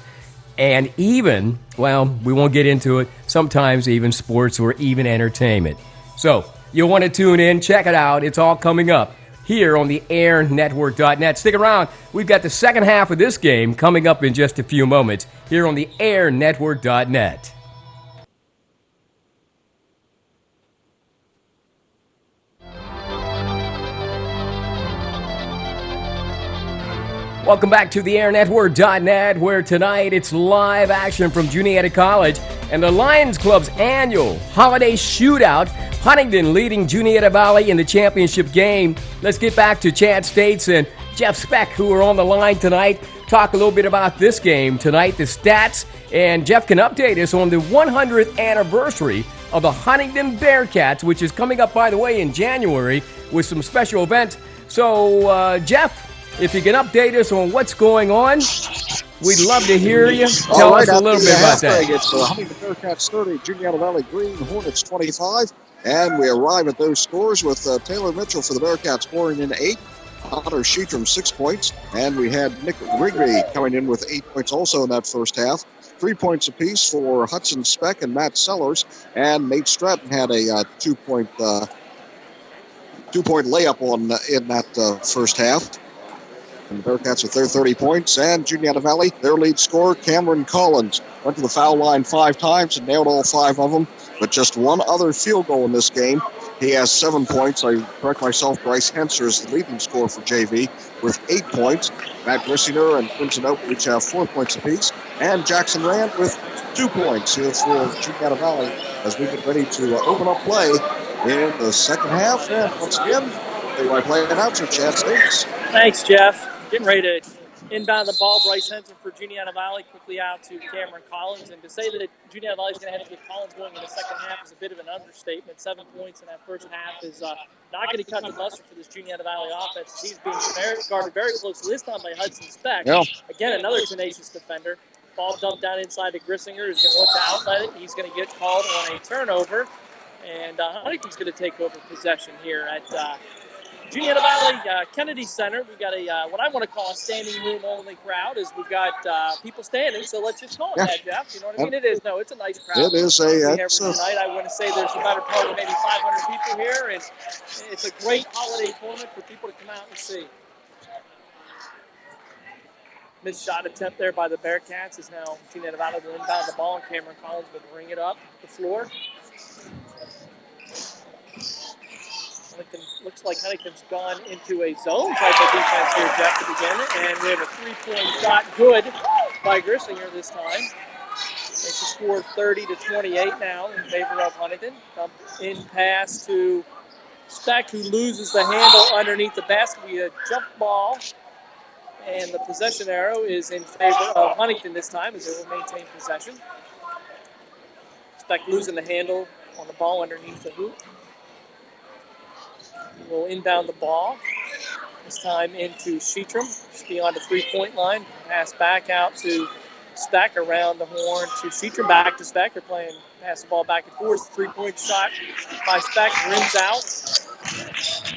and even, well, we won't get into it, sometimes even sports or even entertainment. So you'll want to tune in, check it out. It's all coming up here on the airnetwork.net. Stick around. We've got the second half of this game coming up in just a few moments here on the airnetwork.net. Welcome back to the airnetwork.net, where tonight it's live action from Juniata College and the Lions Club's annual holiday shootout. Huntingdon leading Juniata Valley in the championship game. Let's get back to Chad States and Jeff Speck, who are on the line tonight. Talk a little bit about this game tonight, the stats, and Jeff can update us on the 100th anniversary of the Huntingdon Bearcats, which is coming up, by the way, in January with some special events. So, Jeff, if you can update us on what's going on, we'd love to hear you. Tell us a little bit about that. It's Huntingdon Bearcats 30, Juniata Valley Green Hornets 25. And we arrive at those scores with Taylor Mitchell for the Bearcats scoring in 8. Hunter Sheetram 6 points. And we had Nick Wrigley coming in with 8 points also in that first half. 3 points apiece for Hudson Speck and Matt Sellers. And Nate Stratton had a 2-point layup in that first half. And the Bearcats with their 30 points. And Juniata Valley, their lead scorer, Cameron Collins, went to the foul line 5 times and nailed all 5 of them. But just one other field goal in this game. He has 7 points. I correct myself, Bryce Henser is the leading scorer for JV with 8 points. Matt Grissinger and Crimson Oak each have 4 points apiece. And Jackson Rand with 2 points here for Juniata Valley as we get ready to open up play in the second half. And once again, my play announcer, Chad States. Thanks, Jeff. Getting ready to inbound the ball. Bryce Henson for Juniata Valley, quickly out to Cameron Collins. And to say that Juniata Valley is going to have to get Collins going in the second half is a bit of an understatement. 7 points in that first half is not going to cut the mustard for this Juniata Valley offense. He's being guarded very closely, this time by Hudson Speck. Yeah. Again, another tenacious defender. Ball dumped down inside to Grissinger, who's going to look to outlet it. He's going to get called on a turnover. And Huntington's going to take over possession here at Juniata Valley Kennedy Center. We've got a what I want to call a standing room only crowd, as we've got people standing. So let's just call it that, Jeff. You know what I mean? It is. No, it's a nice crowd. It is tonight. I want to say there's a better part of maybe 500 people here, and it's a great holiday tournament for people to come out and see. Missed shot attempt there by the Bearcats is now Juniata Valley will inbound the ball, and Cameron Collins will bring it up the floor. Looks like Huntington's gone into a zone type of defense here, Jeff, to begin it. And we have a 3-point shot good by Grissinger this time. Makes the score 30-28 now in favor of Huntington. In pass to Speck, who loses the handle underneath the basket. We had a jump ball. And the possession arrow is in favor of Huntington this time, as they will maintain possession. Speck losing the handle on the ball underneath the hoop. Will inbound the ball. This time into Sheetram. Just beyond the 3-point line. Pass back out to Speck around the horn to Sheetram. Back to Speck. They're playing pass the ball back and forth. 3-point shot by Speck. Rims out.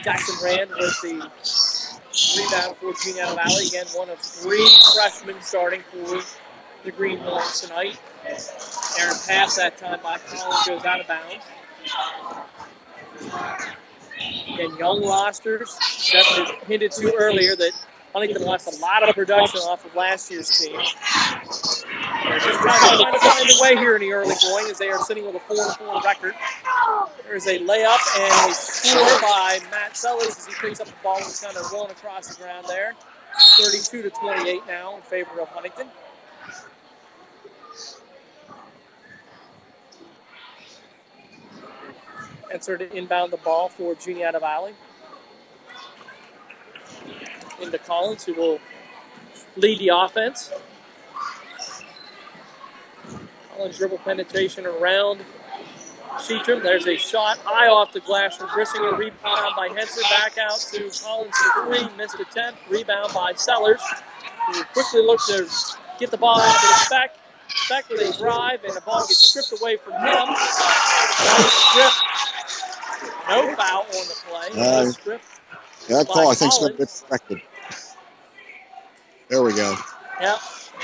Jackson Rand with the rebound for Juniata Valley. Again, one of 3 freshmen starting for the Green Hornets tonight. Aaron pass that time by Collins goes out of bounds. And young rosters. Jeff hinted to earlier that Huntington lost a lot of production off of last year's team. They're just trying to find a way here in the early going as they are sitting with a 4-4 record. There's a layup and a score by Matt Sellers as he picks up the ball and kind of rolling across the ground there. 32-28 now in favor of Huntington. Answer to inbound the ball for Juniata Valley. Into Collins, who will lead the offense. Collins dribble penetration around Sheetram. There's a shot high off the glass from Grissinger. Rebound by Henser. Back out to Collins for three. Missed attempt. Rebound by Sellers, who quickly looked to get the ball out to Speck. Speck with a drive, and the ball gets stripped away from him. No foul on the play. That call, I think, is going to get expected. There we go. Yep.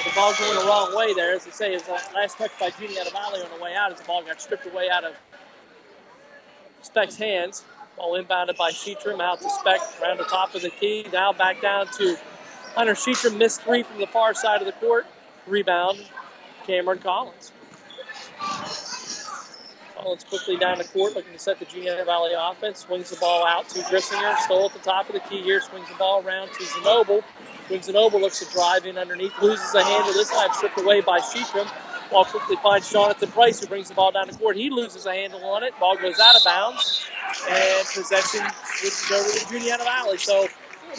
The ball going the wrong way there. As I say, his last touch by Juniata Valley on the way out as the ball got stripped away out of Speck's hands. Ball inbounded by Sheetram out to Speck around the top of the key. Now back down to Hunter Sheetram. Missed three from the far side of the court. Rebound, Cameron Collins. Collins quickly down the court, looking to set the Juniata Valley offense. Swings the ball out to Grissinger. Stole at the top of the key here. Swings the ball around to Zanoble. Zanoble looks to drive in underneath. Loses a handle. This time stripped away by Sheetram. Ball quickly finds Jonathan Price, who brings the ball down the court. He loses a handle on it. Ball goes out of bounds. And possession switches over to Juniata Valley. So a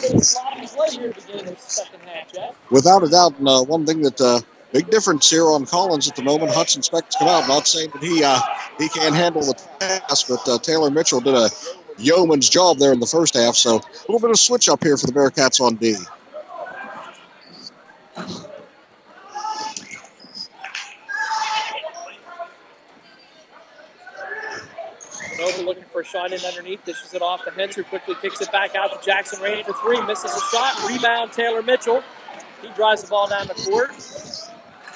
little bit of sloppy play here at the beginning of the second half, Jeff. Without a doubt, and one thing that big difference here on Collins at the moment. Hudson Speck's come out. Not saying that he can't handle the task, but Taylor Mitchell did a yeoman's job there in the first half. So a little bit of switch up here for the Bearcats on D. Nova looking for a shot in underneath. Dishes it off to Henser. Quickly kicks it back out to Jackson Rainey for three. Misses a shot. Rebound, Taylor Mitchell. He drives the ball down the court.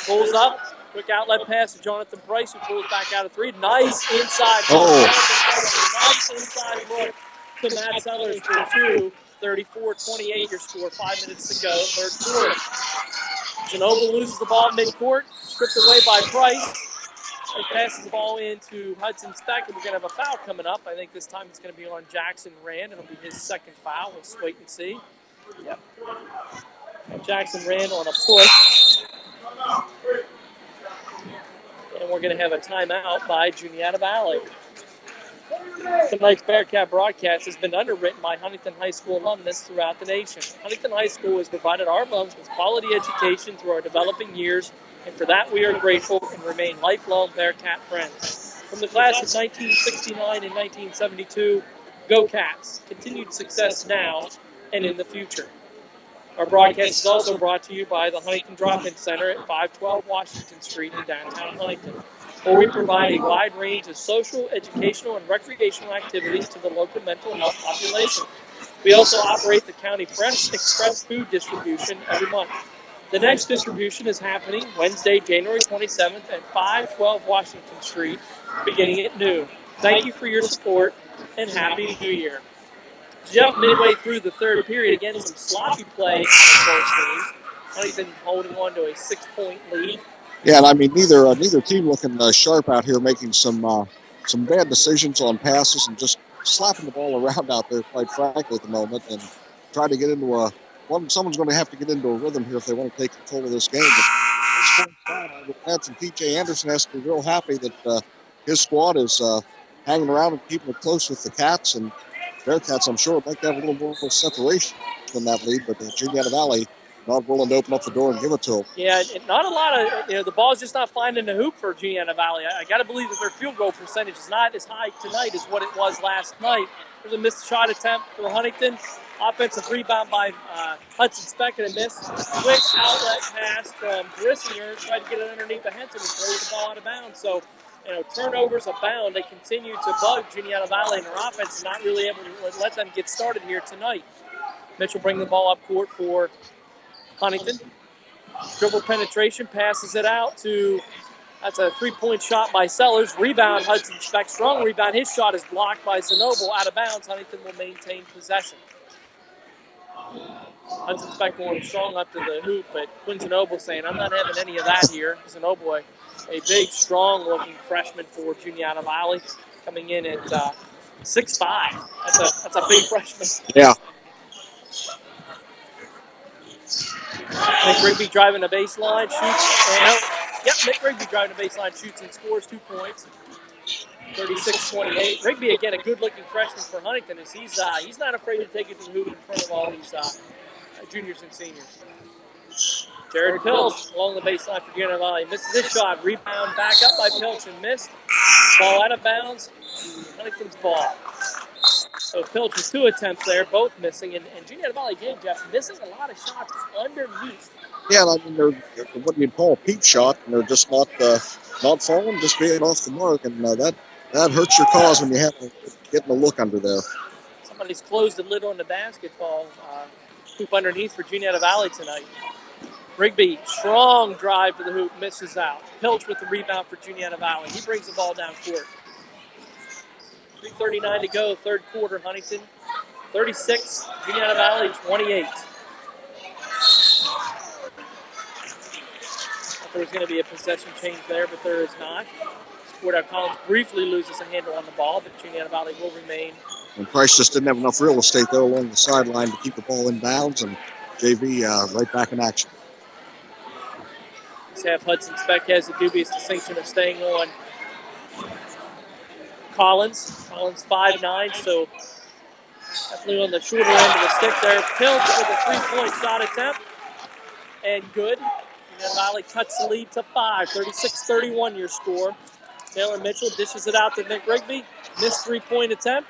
Pulls up. Quick outlet pass to Jonathan Price, who pulls back out of three. Nice inside. Nice inside look to Matt Sellers for two. 34-28 your score. 5 minutes to go. Third quarter. Zanoble loses the ball midcourt. Stripped away by Price. He passes the ball into Hudson Speck, and we're going to have a foul coming up. I think this time it's going to be on Jackson Rand. It'll be his second foul. Let's wait and see. Yep. Jackson Rand on a push. And we're going to have a timeout by Juniata Valley. Tonight's Bearcat broadcast has been underwritten by Huntingdon High School alumnus throughout the nation. Huntingdon High School has provided our alums with quality education through our developing years, and for that we are grateful and remain lifelong Bearcat friends. From the class of 1969 and 1972, go Cats! Continued success now and in the future. Our broadcast is also brought to you by the Huntington Drop-In Center at 512 Washington Street in downtown Huntington, where we provide a wide range of social, educational, and recreational activities to the local mental health population. We also operate the County Fresh Express food distribution every month. The next distribution is happening Wednesday, January 27th at 512 Washington Street, beginning at noon. Thank you for your support, and Happy New Year. Jeff, midway through the third period, again, some sloppy play on both teams. Huntington holding on to a 6-point lead. Yeah, and I mean, neither team looking sharp out here, making some bad decisions on passes and just slapping the ball around out there, quite frankly, at the moment, and trying to get into someone's going to have to get into a rhythm here if they want to take control of this game. But T.J. Anderson has to be real happy that his squad is hanging around and keeping it close with the Cats, and Bearcats, I'm sure, would like to have a little more separation from that lead, but Juniata Valley not willing to open up the door and give it to them. Yeah, not a lot of, the ball's just not finding the hoop for Juniata Valley. I got to believe that their field goal percentage is not as high tonight as what it was last night. There's a missed shot attempt for Huntington. Offensive rebound by Hudson Speck and a miss. Quick outlet pass from Grissinger. Tried to get it underneath the Henson and throws the ball out of bounds. So, turnovers abound. They continue to bug Juniata Valley, and their offense is not really able to let them get started here tonight. Mitchell bring the ball up court for Huntington. Dribble penetration, passes it out to, that's a three-point shot by Sellers. Rebound, Hudson Speck, strong rebound. His shot is blocked by Zanoble, out of bounds. Huntington will maintain possession. Hudson Speck going strong up to the hoop, but Quinn Zanoble saying, I'm not having any of that here. Zanoble, a big, strong-looking freshman for Juniata Valley, coming in at 6'5". That's a big freshman. Yeah. Nick Rigby driving the baseline, shoots. Nick Rigby driving the baseline, shoots and scores 2 points. 36-28. Rigby, again, a good-looking freshman for Huntington. As he's not afraid to take it to the hoop in front of all these juniors and seniors. Jared Pilch along the baseline for Juniata Valley. Misses his shot. Rebound back up by Pilch and missed. Ball out of bounds. Huntington's ball. So Pilch with 2 attempts there, both missing. And Juniata Valley, again, Jeff, missing a lot of shots underneath. Yeah, I mean, they're what you'd call a peep shot, and they're just not falling, just being off the mark. And that hurts your cause when you have to get a look under there. Somebody's closed the lid on the basketball hoop underneath for Juniata Valley tonight. Rigby, strong drive to the hoop, misses out. Pilch with the rebound for Juniata Valley. He brings the ball down court. 3:39 to go, third quarter. Huntington 36, Juniata Valley 28. Thought there was going to be a possession change there, but there is not. Scored Collins briefly loses a handle on the ball, but Juniata Valley will remain. And Price just didn't have enough real estate there along the sideline to keep the ball in bounds, and JV right back in action. This half, Hudson Speck has the dubious distinction of staying on Collins. Collins 5'9", so definitely on the shorter end of the stick there. Pilch with a 3-point shot attempt, and good. Juniata Valley cuts the lead to 5. 36-31 your score. Taylor Mitchell dishes it out to Nick Rigby. Missed 3-point attempt.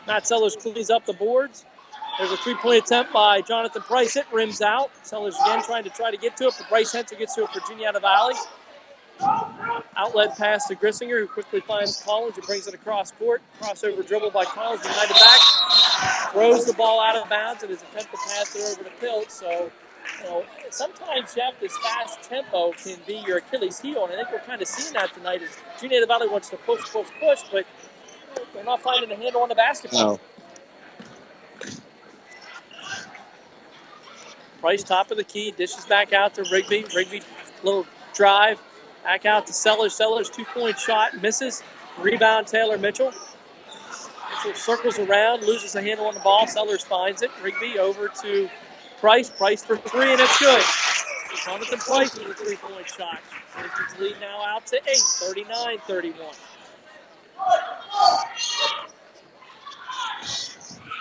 Matt Sellers cleans up the boards. There's a 3-point attempt by Jonathan Price. It rims out. Sellers again trying to get to it, but Bryce Hensel gets to it for Juniata Valley. Outlet pass to Grissinger, who quickly finds Collins, who brings it across court. Crossover dribble by Collins behind the back. Throws the ball out of bounds and his attempt to pass it over to Pilch. So, sometimes, Jeff, this fast tempo can be your Achilles heel, and I think we're kind of seeing that tonight as Juniata Valley wants to push, but they're not finding a handle on the basketball. No. Price, top of the key, dishes back out to Rigby. Rigby, little drive, back out to Sellers. Sellers, 2-point shot, misses. Rebound, Taylor Mitchell. Mitchell circles around, loses a handle on the ball. Sellers finds it. Rigby over to Price. Price for 3, and it's good. Jonathan Price with a 3-point shot. Huntington's lead now out to 8, 39-31.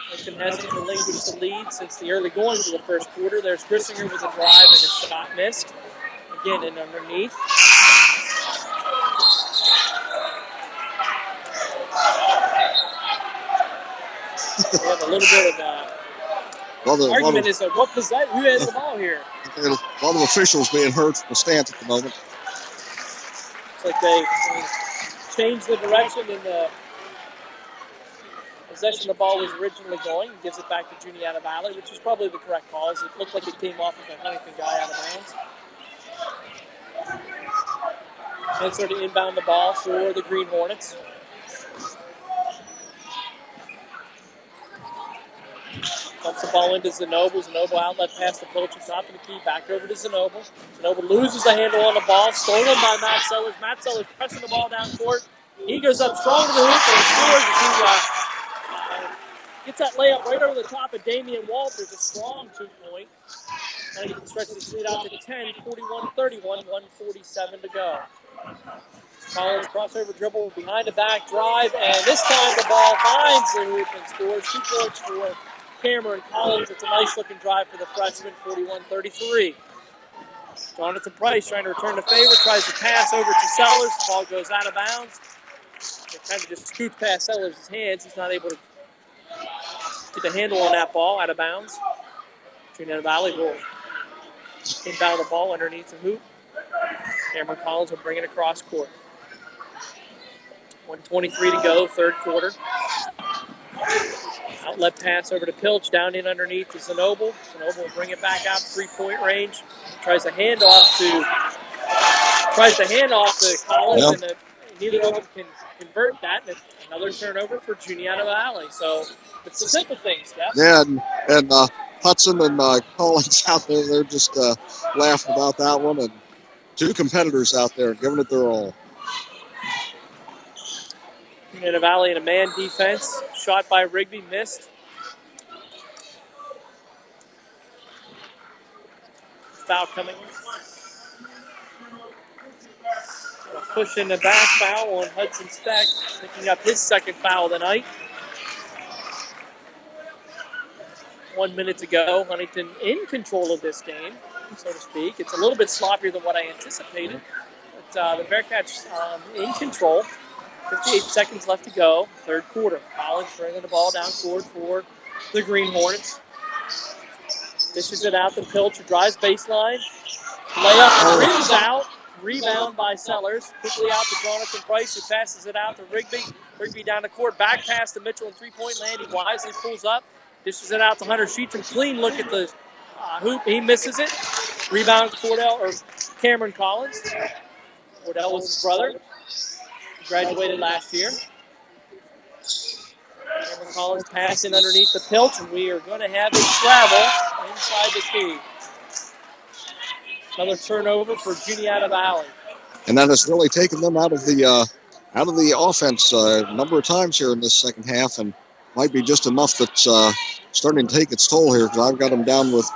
Huntington hasn't relinquished the lead since the early goings of the first quarter. There's Grissinger with a drive and a shot missed. Again, and underneath. We have a little bit of argument as to who has the ball here. A lot of officials being heard from the stands at the moment. Looks like they changed the direction in the possession the ball was originally going. Gives it back to Juniata Valley, which is probably the correct call. It looked like it came off of a Huntington guy out of bounds. And sort of inbound the ball for the Green Hornets. Dumps the ball into Zanoble. Zanoble outlet pass to Pilch, top of the key, back over to Zanoble. Zanoble loses the handle on the ball, stolen by Matt Sellers. Matt Sellers pressing the ball down court. He goes up strong to the hoop and scores. He gets that layup right over the top of Damian Walters, a strong 2-point. Now he can stretch the lead out to 10, 41-31, 1:47 to go. Collins crossover dribble behind the back drive, and this time the ball finds the hoop and scores 2 points for Cameron Collins. It's a nice looking drive for the freshman, 41-33. Jonathan Price trying to return the favor, tries to pass over to Sellers. The ball goes out of bounds. It kind of just scoots past Sellers' hands. He's not able to get the handle on that ball, out of bounds. Juniata Valley will inbound the ball underneath the hoop. Cameron Collins will bring it across court. 1:23 to go, third quarter. Outlet pass over to Pilch, down in underneath to Zanoble. Zanoble will bring it back out, 3-point range. Tries to hand off to Collins, and neither of them can convert that. And another turnover for Juniata Valley. So it's the simple things, Jeff. Yeah, and Hudson and Collins out there, they're just laughing about that one. And two competitors out there giving it their all. Juniata Valley in a man defense. Shot by Rigby, missed. Foul coming. A push in the back foul on Hudson Speck, picking up his second foul of the night. 1 minute to go. Huntington in control of this game, so to speak. It's a little bit sloppier than what I anticipated. But the Bearcats in control. 58 seconds left to go. Third quarter. Collins bringing the ball down court for the Green Hornets. Dishes it out to Pilcher. Drives baseline. Layup rims out. Rebound by Sellers. Quickly out to Jonathan Price, who passes it out to Rigby. Rigby down the court. Back pass to Mitchell in three-point land. He wisely pulls up. Dishes it out to Hunter Sheetram. Clean look at the hoop. He misses it. Rebound Cameron Collins. Cordell was his brother. He graduated last year. Cameron Collins passing underneath the Pilch, and we are going to have a travel inside the key. Another turnover for Juniata Valley. And that has really taken them out of the offense a number of times here in this second half, and might be just enough that's starting to take its toll here, because I've got them down with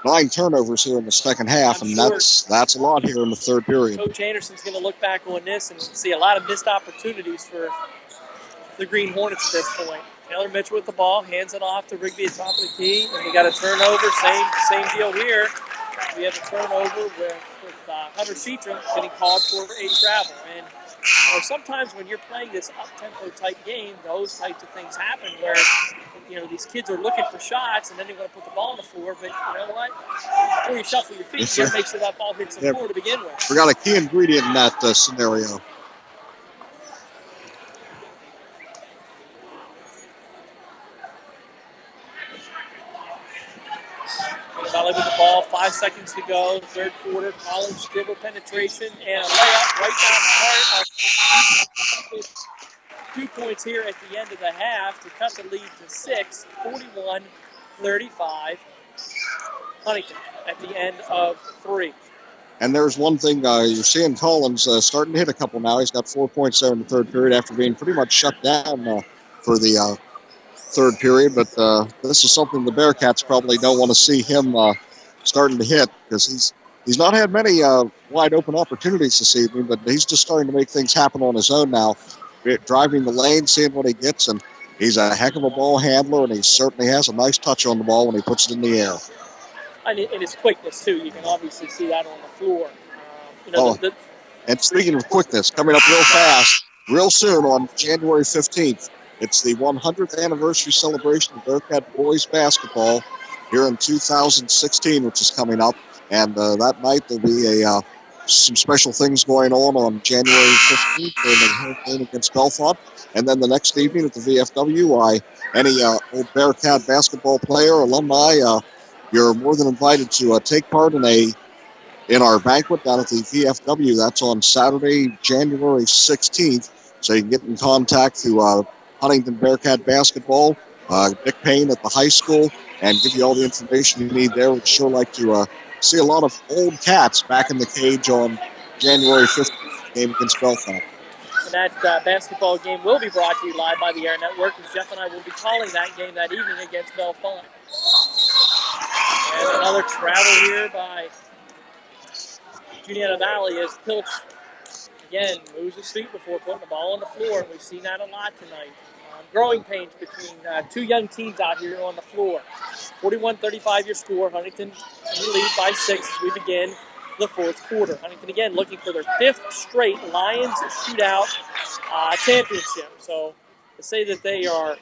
9 turnovers here in the second half, and that's a lot here in the third period. Coach Anderson's going to look back on this and see a lot of missed opportunities for the Green Hornets at this point. Taylor Mitchell with the ball, hands it off to Rigby at top of the key, and we got a turnover. Same deal here. We have a turnover with Hunter Sheetram getting called for a travel. And sometimes when you're playing this up-tempo type game, those types of things happen where, these kids are looking for shots and then they want to put the ball on the floor. But you know what? Before you shuffle your feet, you got to make sure that ball hits the floor to begin with. We got a key ingredient in that scenario. Valley with the ball, 5 seconds to go, third quarter. Collins dribble penetration and a layup right down the heart. 2 points here at the end of the half to cut the lead to 6, 41-35. Huntington at the end of 3. And there's one thing, you're seeing Collins starting to hit a couple now. He's got 4 points there in the third period after being pretty much shut down for the third period. But this is something the Bearcats probably don't want to see him starting to hit, because he's not had many wide open opportunities this evening, but he's just starting to make things happen on his own now, driving the lane, seeing what he gets, and he's a heck of a ball handler, and he certainly has a nice touch on the ball when he puts it in the air. And his quickness, too. You can obviously see that on the floor. And speaking of quickness, coming up real fast, real soon on January 15th, it's the 100th anniversary celebration of Bearcat Boys basketball here in 2016, which is coming up. And that night there'll be some special things going on January 15th in the hurricane against Belfont. And then the next evening at the VFW, any old Bearcat basketball player, alumni, you're more than invited to take part in our banquet down at the VFW. That's on Saturday, January 16th. So you can get in contact through Huntingdon Bearcat Basketball, Nick Payne at the high school, and give you all the information you need there. We'd sure like to see a lot of old cats back in the cage on January 15th, game against Belfont. And that basketball game will be brought to you live by the Air Network, as Jeff and I will be calling that game that evening against Belfont. And another travel here by Juniata Valley as Pilch, again, moves his feet before putting the ball on the floor. And we've seen that a lot tonight. Growing pains between two young teams out here on the floor. 41-35 your score. Huntington in the lead by 6 as we begin the fourth quarter. Huntington again looking for their 5th straight Lions Shootout championship. So to say that they are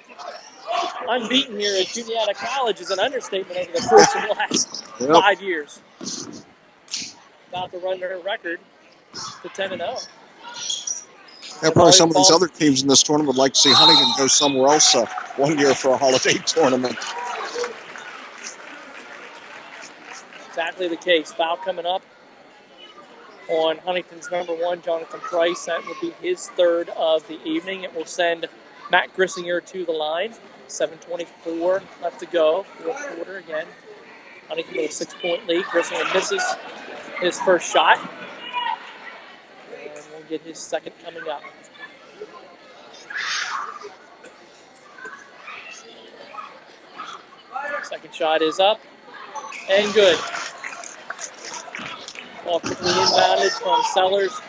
unbeaten here at Juniata College is an understatement over the course of the last 5 years. About to run their record to 10-0. Yeah, probably some of these other teams in this tournament would like to see Huntington go somewhere else one year for a holiday tournament. Exactly the case. Foul coming up on Huntington's number 1, Jonathan Price. That will be his third of the evening. It will send Matt Grissinger to the line. 7:24 left to go. Fourth quarter again. Huntington with a 6-point lead. Grissinger misses his first shot. And we'll get his second coming up. Second shot is up and good. Ball quickly inbounded from Sellers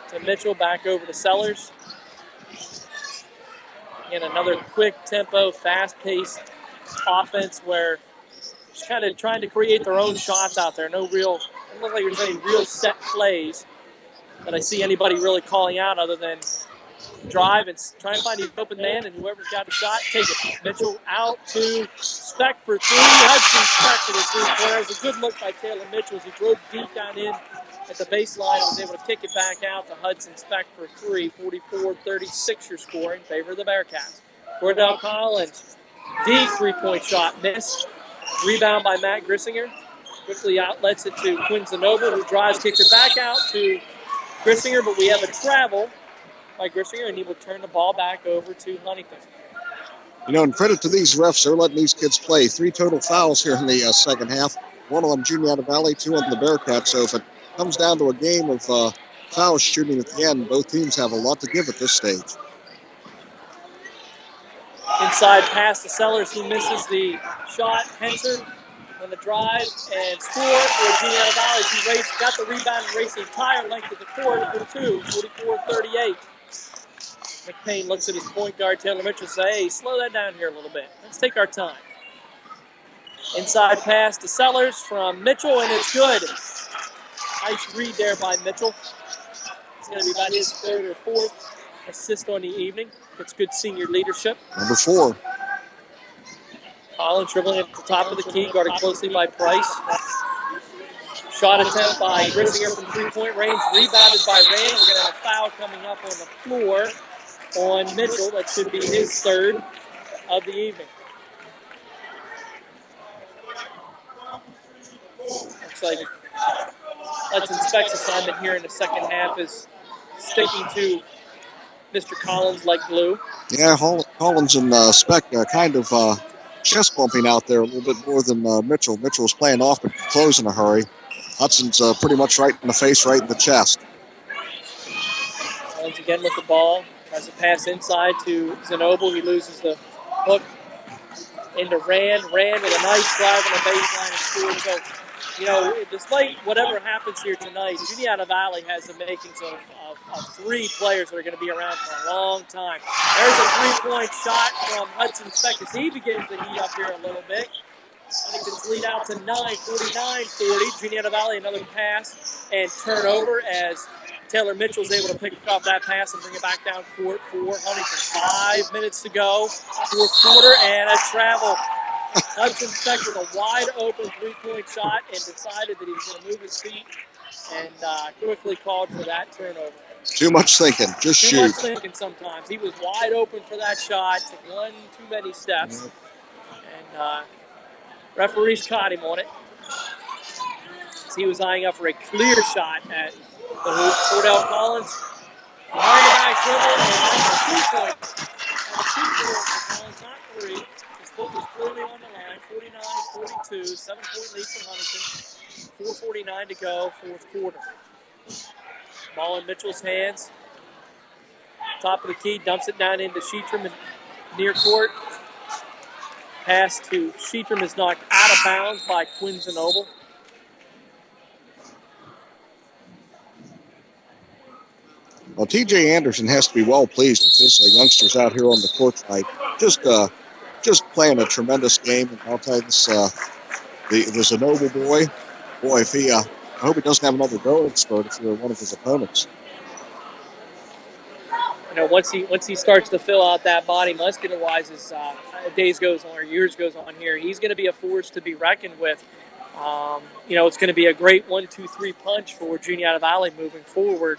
to Mitchell, back over to Sellers. Again, another quick tempo, fast-paced offense where just kind of trying to create their own shots out there. No real, it looks like there's any real set plays that I see anybody really calling out other than drive and try and find the open man, and whoever's got the shot, take it. Mitchell out to Speck for 3. Hudson Speck for the 3-pointer. It was a good look by Taylor Mitchell as he drove deep down in at the baseline and was able to kick it back out to Hudson Speck for 3. 44-36 your score in favor of the Bearcats. Cordell Collins, deep 3-point shot, missed. Rebound by Matt Grissinger. Quickly outlets it to Quinn Zanoble, who drives, kicks it back out to Grissinger, but we have a travel by Grissinger, and he will turn the ball back over to Huntington. You know, and credit to these refs, they're letting these kids play. 3 total fouls here in the second half. 1 on Juniata Valley, 2 on the Bearcats. So if it comes down to a game of foul shooting at the end, both teams have a lot to give at this stage. Inside pass to Sellers. He misses the shot. Henson on the drive and score for Juniata Valley. He got the rebound and raced the entire length of the court for 2, 44-38. McPain looks at his point guard, Taylor Mitchell, and says, hey, slow that down here a little bit. Let's take our time. Inside pass to Sellers from Mitchell, and it's good. Nice read there by Mitchell. It's going to be about his third or fourth assist on the evening. It's good senior leadership. Number 4. Collins dribbling at the top of the key, guarded closely by Price. Shot attempt by Grissinger from 3-point range, rebounded by Rand. We're going to have a foul coming up on the floor on Mitchell. That should be his third of the evening. Looks like Hudson Speck's assignment here in the second half is sticking to Mr. Collins like glue. Yeah, Collins and Speck kind of chest bumping out there a little bit more than Mitchell. Mitchell's playing off but close in a hurry. Hudson's pretty much right in the face, right in the chest. Collins again with the ball. Tries to pass inside to Zanoble. He loses the hook into Rand. Rand with a nice drive on the baseline and scores. So, you know, despite whatever happens here tonight, Juniata Valley has the makings of 3 players that are going to be around for a long time. There's a 3-point shot from Hudson Speck as he begins to heat up here a little bit. Huntington's lead out to 9, 49-40. Juniata Valley another pass and turnover as Taylor Mitchell's able to pick off that pass and bring it back down court for Huntington. 5 minutes to go, fourth quarter, and a travel. Hudson Speck with a wide-open 3-point shot and decided that he was going to move his feet and quickly called for that turnover. Too much thinking. Just shoot. Too much thinking sometimes. He was wide open for that shot. Took one too many steps. And referees caught him on it. As he was eyeing up for a clear shot at the hoop. Cordell Collins behind the back dribble and a 2-point. And a 2-point for Collins, not 3. His foot was clearly on the line. 49-42. 7-point lead for Huntington. 4:49 to go, fourth quarter. Ball in Mitchell's hands. Top of the key, dumps it down into Sheetram and near court. Pass to Sheetram is knocked out of bounds by Quinn Zanoble. Well, T.J. Anderson has to be well pleased with his youngsters out here on the court tonight. Just playing a tremendous game. And I'll tell you this, the Zanoble boy, if he, I hope he doesn't have another growing spurt if you're one of his opponents. You know, once he starts to fill out that body muscular-wise as days goes on or years goes on here, he's going to be a force to be reckoned with. You know, it's going to be a great 1-2-3 punch for Juniata Valley moving forward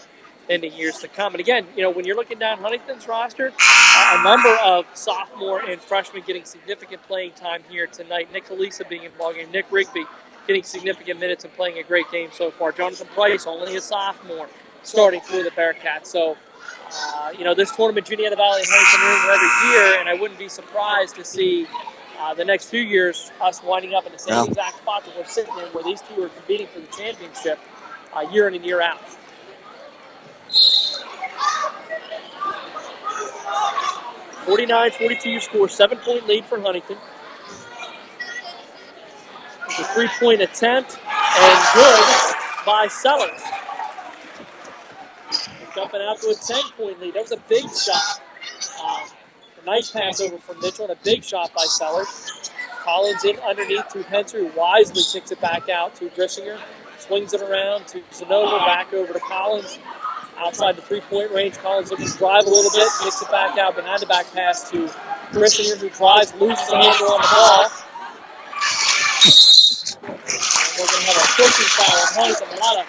in the years to come. And again, you know, when you're looking down Huntington's roster, a number of sophomore and freshmen getting significant playing time here tonight. Nick Kalisa being involved in Nick Rigby getting significant minutes and playing a great game so far. Jonathan Price, only a sophomore, starting for the Bearcats. So, this tournament, Juniata Valley and Huntington are in every year, and I wouldn't be surprised to see the next few years us winding up in the same exact spot that we're sitting in, where these two are competing for the championship year in and year out. 49-42 score, 7-point lead for Huntington. It's a 3-point attempt, and good by Sellers. Jumping out to a 10-point lead. That was a big shot. A nice pass over from Mitchell and a big shot by Sellers. Collins in underneath to Henser, who wisely kicks it back out to Grissinger. Swings it around to Zanovo, back over to Collins. Outside the 3-point range, Collins looking to drive a little bit, kicks it back out behind the back pass to Grissinger, who drives, loses the handle on the ball. And we're going to have a pushing foul on Huntington. A lot of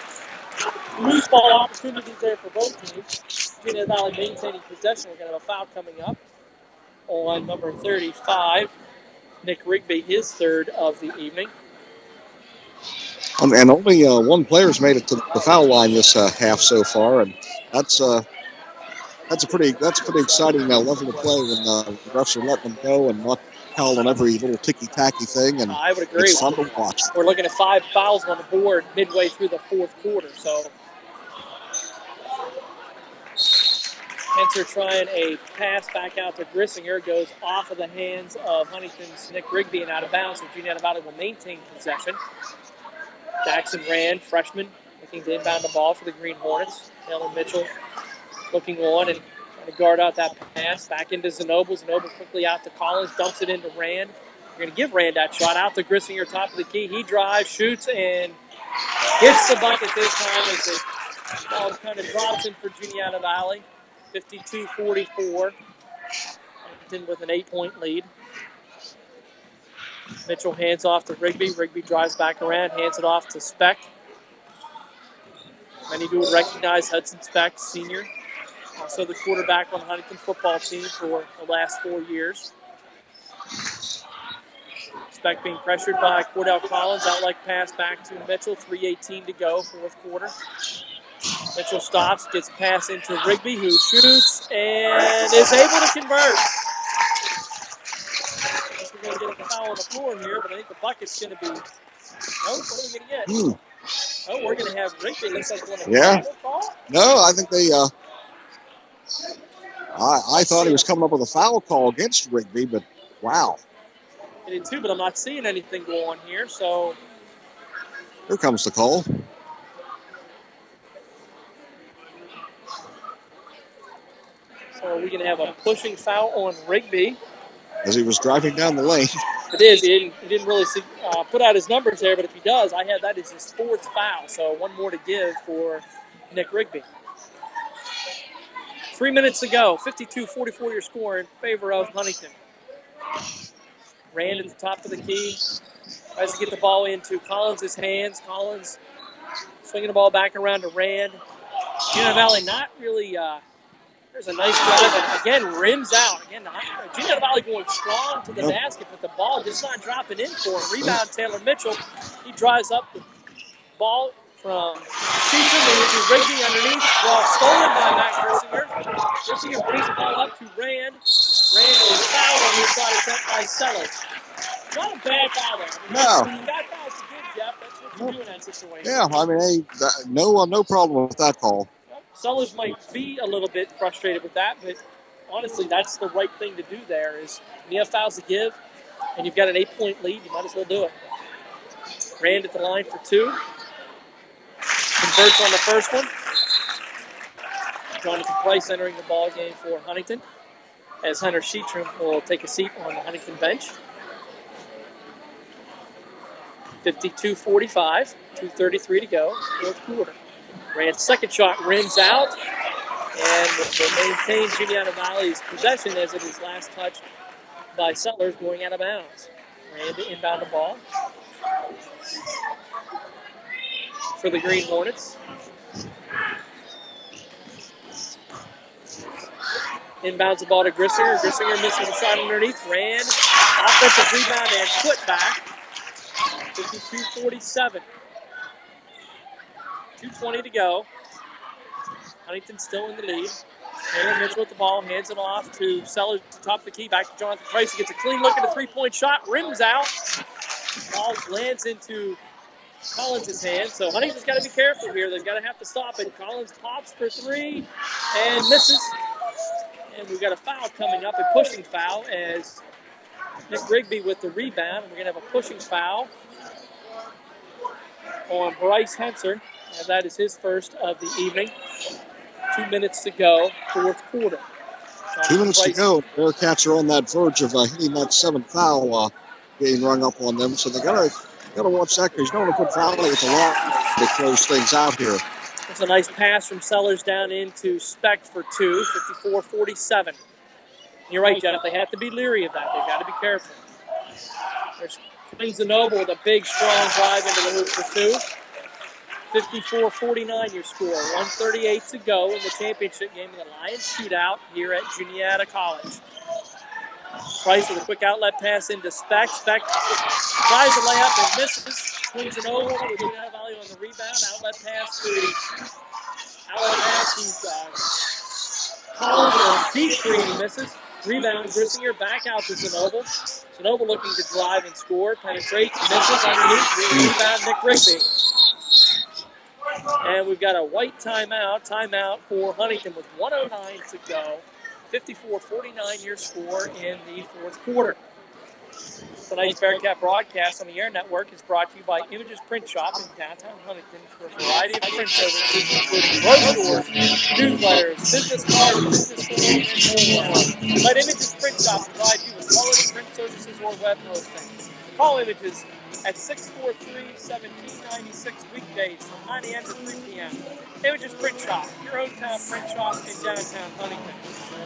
loose ball opportunities there for both teams. Juniata Valley maintaining possession. We're going to have a foul coming up on number 35, Nick Rigby, his third of the evening. And only one player's made it to the foul line this half so far, and that's a pretty exciting level of play when the refs are letting them go and not calling every little ticky-tacky thing. And I would agree. It's fun to watch. We're looking at 5 fouls on the board midway through the fourth quarter. So Henser trying a pass back out to Grissinger, goes off of the hands of Huntington's Nick Rigby and out of bounds, so Juniata Valley will maintain possession. Jackson Rand, freshman, looking to inbound the ball for the Green Hornets. Taylor Mitchell looking on and trying to guard out that pass. Back into Zanoble. Zanoble quickly out to Collins, dumps it into Rand. We're going to give Rand that shot out to Grissinger, top of the key. He drives, shoots, and gets the bucket this time as the ball kind of drops in for Juniata Valley. 52-44. Huntington with an 8-point lead. Mitchell hands off to Rigby. Rigby drives back around, hands it off to Speck. Many who would recognize Hudson Speck, senior. Also the quarterback on the Huntington football team for the last 4 years. Speck being pressured by Cordell Collins. Outlet pass back to Mitchell. 3:18 to go, fourth quarter. Mitchell stops, gets a pass into Rigby, who shoots and is able to convert. We're going to get a foul on the floor here, but I think the bucket's going to be. What are we going to get? Oh, we're going to have Rigby. Looks like one of the foul. No, I think they. I thought he was coming up with a foul call against Rigby, but wow. I did too, but I'm not seeing anything go on here. So here comes the call. So are we going to have a pushing foul on Rigby? As he was driving down the lane. It is. He didn't really put out his numbers there, but if he does, I have that as his fourth foul. So one more to give for Nick Rigby. 3 minutes to go. 52-44 your score in favor of Huntington. Rand at the top of the key. Tries to get the ball into Collins' hands. Collins swinging the ball back around to Rand. Juniata Valley not really... There's a nice drive, and again, rims out. Again, Juniata Valley going strong to the basket, but the ball just not dropping in for him. Rebound, Taylor Mitchell. He drives up the ball from Sheehan into Rigby underneath. Ball stolen by Matt Grissinger. Grissinger brings the ball up to Rand. Rand is fouled on his shot attempt by Sellers. Not a bad foul there. No. When you got fouls to give, Jeff, that's what you do in that situation. Yeah, I mean, no problem with that call. Sellers might be a little bit frustrated with that, but honestly, that's the right thing to do there is when you have fouls to give and you've got an 8-point lead, you might as well do it. Rand at the line for 2. Converts on the first one. Jonathan Price entering the ball game for Huntington as Hunter Sheetram will take a seat on the Huntington bench. 52-45, 2:33 to go, fourth quarter. Rand's second shot rims out and will maintain Juniata Valley's possession as it is last touched by Settlers going out of bounds. Rand to inbound the ball for the Green Hornets. Inbounds the ball to Grissinger. Grissinger missing the shot underneath. Rand, offensive rebound and put back. 52-47. 2:20 to go. Huntington still in the lead. Taylor Mitchell with the ball, hands it off to Sellers to top of the key, back to Jonathan Price. He gets a clean look at a three-point shot, rims out. Ball lands into Collins' hand, so Huntington's got to be careful here. They've got to have to stop it. Collins pops for three and misses. And we've got a foul coming up, a pushing foul, as Nick Rigby with the rebound. We're going to have a pushing foul on Bryce Henser, and that is his first of the evening. 2 minutes to go, fourth quarter. 2 minutes to go. Bearcats are on that verge of hitting that seventh foul being rung up on them, so they gotta watch that because you don't want to put Valley with a lot to close things out here. That's a nice pass from Sellers down into Speck for two, 54-47. You're right, Jeff. They have to be leery of that. They've got to be careful. There's Queens and Noble with a big, strong drive into the hoop for two. 54-49 your score. 1:38 to go in the championship game of the Lions Shootout here at Juniata College. Price with a quick outlet pass into Speck. Speck tries to lay up and misses. Swings it over with Juniata Valley on the rebound. Outlet pass to Collins on deep three and misses. Rebound, Grissinger back out to Zenoble. Zenoble looking to drive and score. Penetrates, misses underneath. Rebound, Nick Rigby. And we've got a white timeout for Huntington with 1:09 to go. 54-49 your score in the fourth quarter. Tonight's Bearcat broadcast on the Air Network is brought to you by Images Print Shop in downtown Huntington for a variety of print services, including brochures, newsletters, business cards, business forms, and more. Let Images Print Shop provide you with quality print services or web hosting. Call Images at 643-1796 weekdays from 9 a.m. to 3 p.m. Images Print Shop, your hometown print shop in downtown Huntington.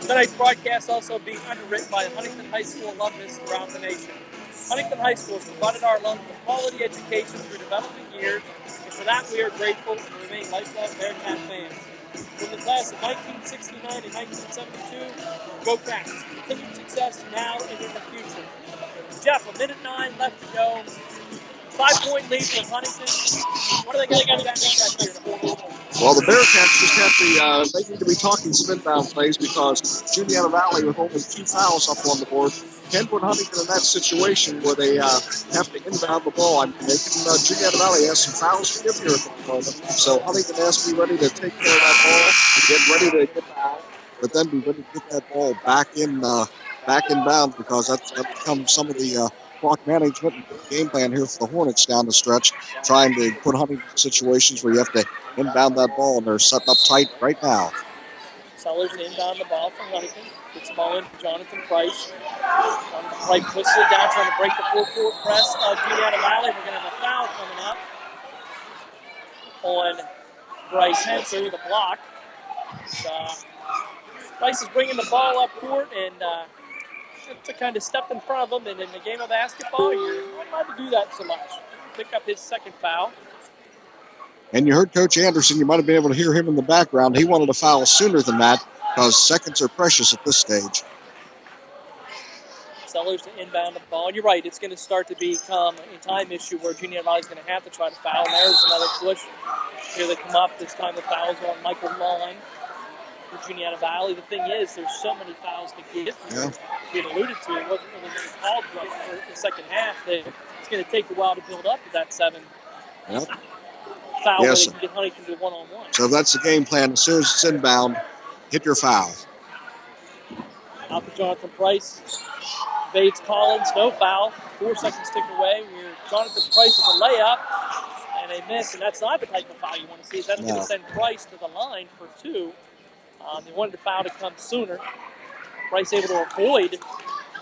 Tonight's broadcast also being underwritten by the Huntington High School alumnus throughout the nation. Huntington High School has provided our alums with quality education through development years, and for that we are grateful and remain lifelong Bearcat fans. From the class of 1969 and 1972, go Cats. Continued success now and in the future. Jeff, 1:09 left to go. 5-point lead for Huntington. What are they going to do that here? Well, the Bearcats just have to, they need to be talking some inbound plays because Juniata Valley, with only 2 fouls up on the board, can put Huntington in that situation where they have to inbound the ball. I mean, Juniata Valley has some fouls to give here at the moment. So Huntington has to be ready to take care of that ball, get ready to get out, but then be ready to get that ball back in bounds because that becomes some of the clock management and game plan here for the Hornets down the stretch, trying to put Huntington in situations where you have to inbound that ball, and they're setting up tight right now. Sellers inbound the ball from Huntington. Gets the ball in for Jonathan Price. Jonathan Price pushes it down, trying to break the full-court press of Juniata Valley. We're going to have a foul coming up on Bryce Henser with a block. Price is bringing the ball up court, and to kind of step in front of him, and in the game of basketball, you're not allowed to do that so much. Pick up his second foul. And you heard Coach Anderson. You might have been able to hear him in the background. He wanted a foul sooner than that because seconds are precious at this stage. Sellers to inbound the ball. And you're right, it's going to start to become a time issue where Juniata Valley is going to have to try to foul. And there's another push. Here they come up. This time the foul's on Michael Long for Juniata Valley. The thing is, there's so many fouls to get. Yeah. You had alluded to, it wasn't really getting called for the second half. It's going to take a while to build up to that 7 foul where they can get Huntington to one-on-one. So that's the game plan. As soon as it's inbound, hit your foul. Out to Jonathan Price. Evades Collins, no foul. 4 seconds tick away. Jonathan Price with a layup and a miss, and that's not the type of foul you want to see. That's going to send Price to the line for 2. They wanted the foul to come sooner. Price able to avoid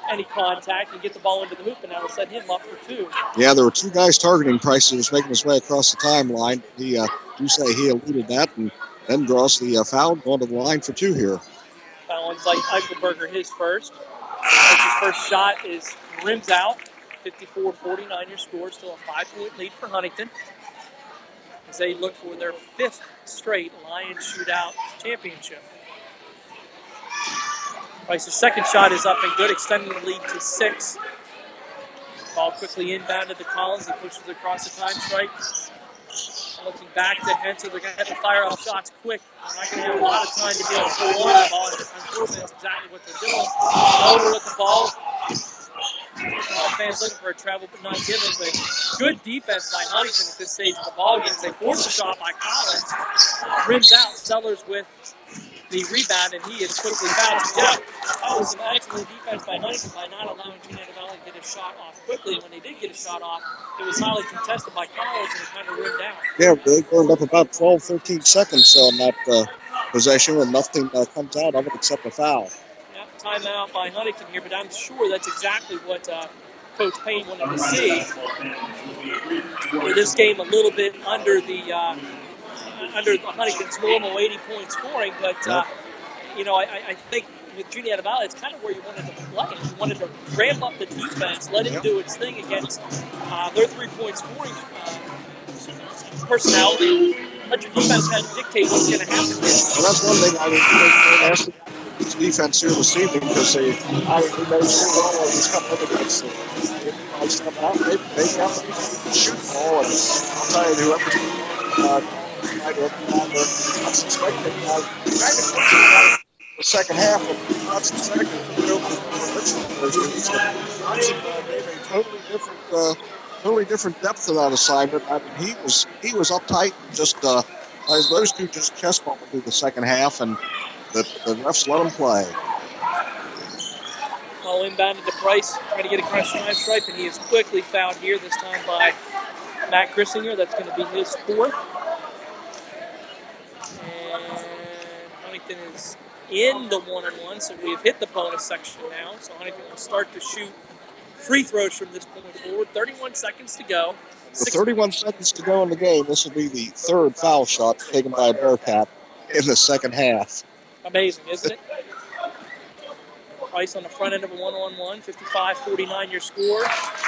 any contact and get the ball into the hoop, and that'll set him up for 2. Yeah, there were 2 guys targeting Price who was making his way across the timeline. He do say he eluded that and then draws the foul, going to the line for 2 here. Foul on Zyke Eichelberger, his first. His first shot is rims out. 54-49 your score. Still a 5-point lead for Huntington as they look for their 5th straight Lions Shootout championship. Price's second shot is up and good, extending the lead to 6. Ball quickly inbounded to Collins. He pushes it across the time stripe. Looking back to Hensel. They're going to have to fire off shots quick. They're not going to have a lot of time to be able to pull on the ball. Unfortunately, that's exactly what they're doing. Over with the ball. Fans looking for a travel but not given, but good defense by Huntington at this stage of the ball game. They force a shot by Collins. Rims out. Sellers with the rebound, and he is quickly fouled. That was some excellent defense by Huntington by not allowing Juniata Valley to get a shot off quickly. And when they did get a shot off, it was highly contested by Collins, and it kind of rimmed out. Yeah, they burned up about 12, 13 seconds on that possession, and nothing comes out of it except a foul. Yeah, timeout by Huntington here, but I'm sure that's exactly what Coach Payne wanted to see. For this game, a little bit under Huntington's normal 80-point scoring, but I think with Juniata Valley, it's kind of where you wanted to play. You wanted to ramp up the defense, let it do its thing against their 3-point scoring personality. Let your defense kind of dictate what's going to happen. Well, that's one thing I would ask the defense here this evening, because they know so well what is coming up against them. They step out, they have to shoot the ball, and I'll tell you, whoever's I suspect that the second half of not second totally different depth to that assignment. I mean, he was uptight, just those two just chest bumping through the second half, and the refs let him play. Ball inbounded to Price, trying to get across the time stripe, and he is quickly fouled here, this time by Matt Grissinger. That's going to be his fourth. And Huntington is in the 1-on-1, so we've hit the bonus section now. So Huntington will start to shoot free throws from this point forward. 31 seconds to go. With 31 seconds to go in the game, this will be the third foul shot taken by a Bearcat in the second half. Amazing, isn't it? Price on the front end of a 1-on-1, 55-49 your score.